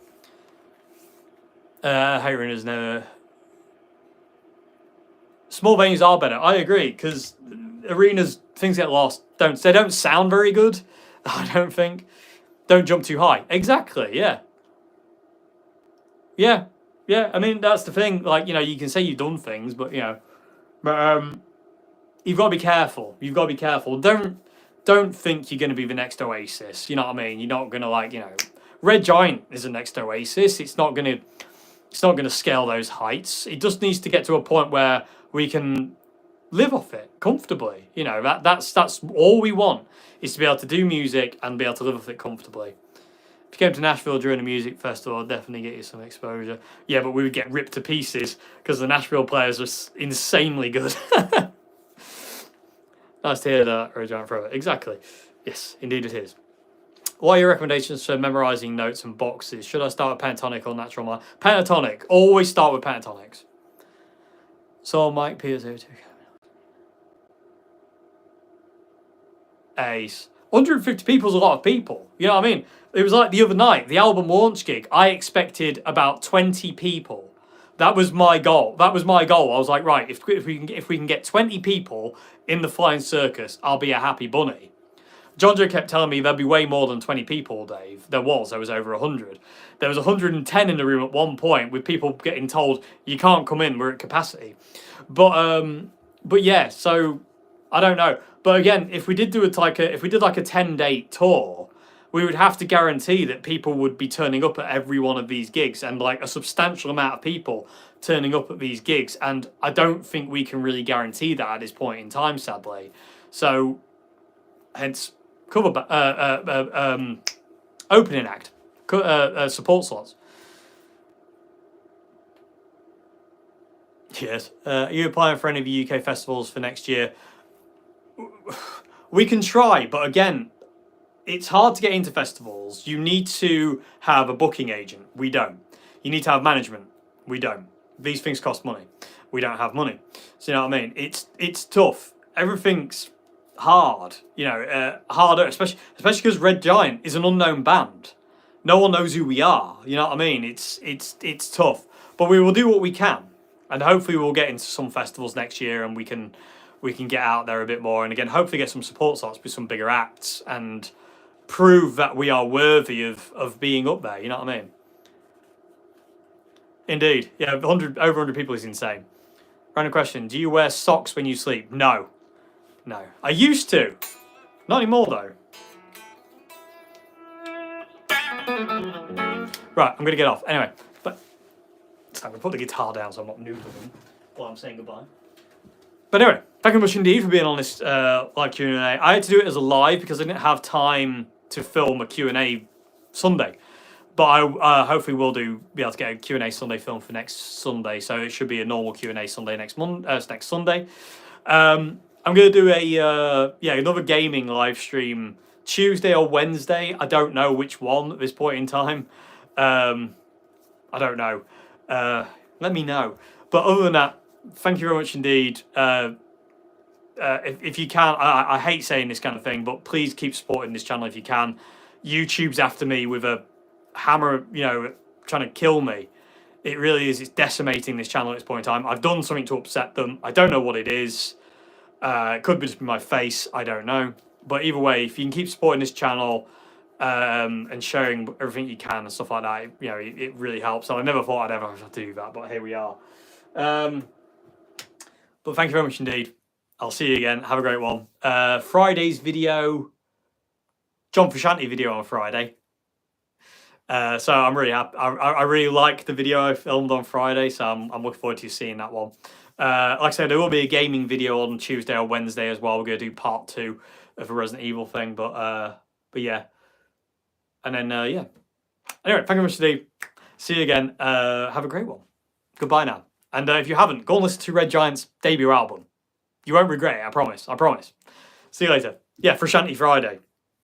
Hayron no. Small venues are better. I agree, because arenas, things get lost. They don't sound very good. I don't think. Don't jump too high. Exactly. Yeah. Yeah. Yeah. I mean, that's the thing. Like, you can say you've done things, but you've got to be careful. You've got to be careful. Don't think you're going to be the next Oasis. You know what I mean? You're not going to Red Giant is the next Oasis. It's not going to scale those heights. It just needs to get to a point where we can live off it comfortably. That's all we want, is to be able to do music and be able to live off it comfortably. If you came to Nashville during a music festival, I'd definitely get you some exposure. Yeah, but we would get ripped to pieces because the Nashville players are insanely good. Nice to hear that, Red Giant Forever. Exactly. Yes, indeed it is. What are your recommendations for memorising notes and boxes? Should I start with pentatonic or natural mind? Pentatonic. Always start with pentatonics. So, Mike Peters. Ace. 150 people is a lot of people. You know what I mean? It was like the other night, the album launch gig. I expected about 20 people. That was my goal. I was like, right, if we can get 20 people in the Flying Circus, I'll be a happy bunny. John Joe kept telling me there'd be way more than 20 people, Dave. There was over 100. There was 110 in the room at one point, with people getting told, you can't come in, we're at capacity. But yeah, so I don't know. But again, if we did like a 10-date tour, we would have to guarantee that people would be turning up at every one of these gigs, and like a substantial amount of people turning up at these gigs. And I don't think we can really guarantee that at this point in time, sadly. So, hence opening act, support slots. Yes. Are you applying for any of the UK festivals for next year? We can try, but again, it's hard to get into festivals. You need to have a booking agent. We don't. You need to have management. We don't. These things cost money. We don't have money. So you know what I mean? It's tough. Everything's hard. Harder, especially because Red Giant is an unknown band. No one knows who we are. You know what I mean? It's tough. But we will do what we can, and hopefully we'll get into some festivals next year, and we can get out there a bit more, and again, hopefully get some support slots with some bigger acts and prove that we are worthy of being up there. You know what I mean? Indeed. Yeah, over 100 people is insane. Random question. Do you wear socks when you sleep? No. I used to. Not anymore, though. Right, I'm going to get off. Anyway, but I'm going to put the guitar down so I'm not noodling while I'm saying goodbye. But anyway, thank you much indeed for being on this live Q&A. I had to do it as a live because I didn't have time to film a Q&A Sunday. But I hopefully will be able to get a Q&A Sunday film for next Sunday. So it should be a normal Q&A Sunday next Sunday. I'm going to do another gaming live stream Tuesday or Wednesday. I don't know which one at this point in time. I don't know. Let me know. But other than that, thank you very much indeed. If you can, I hate saying this kind of thing, but please keep supporting this channel if you can. YouTube's after me with a hammer, trying to kill me. It really is. It's decimating this channel at this point in time. I've done something to upset them. I don't know what it is. It could be just my face. I don't know. But either way, if you can keep supporting this channel and sharing everything you can and stuff like that, it really helps. And I never thought I'd ever have to do that, but here we are. But thank you very much indeed. I'll see you again. Have a great one. Friday's video, John Frusciante video on Friday. So I'm really happy. I really like the video I filmed on Friday, so I'm looking forward to seeing that one. Like I said, there will be a gaming video on Tuesday or Wednesday as well. We're going to do part 2 of a Resident Evil thing, but yeah. And then yeah. Anyway, thank you very much indeed. See you again. Have a great one. Goodbye now. And if you haven't, go and listen to Red Giant's debut album. You won't regret it, I promise. I promise. See you later. Yeah, Frusciante Friday.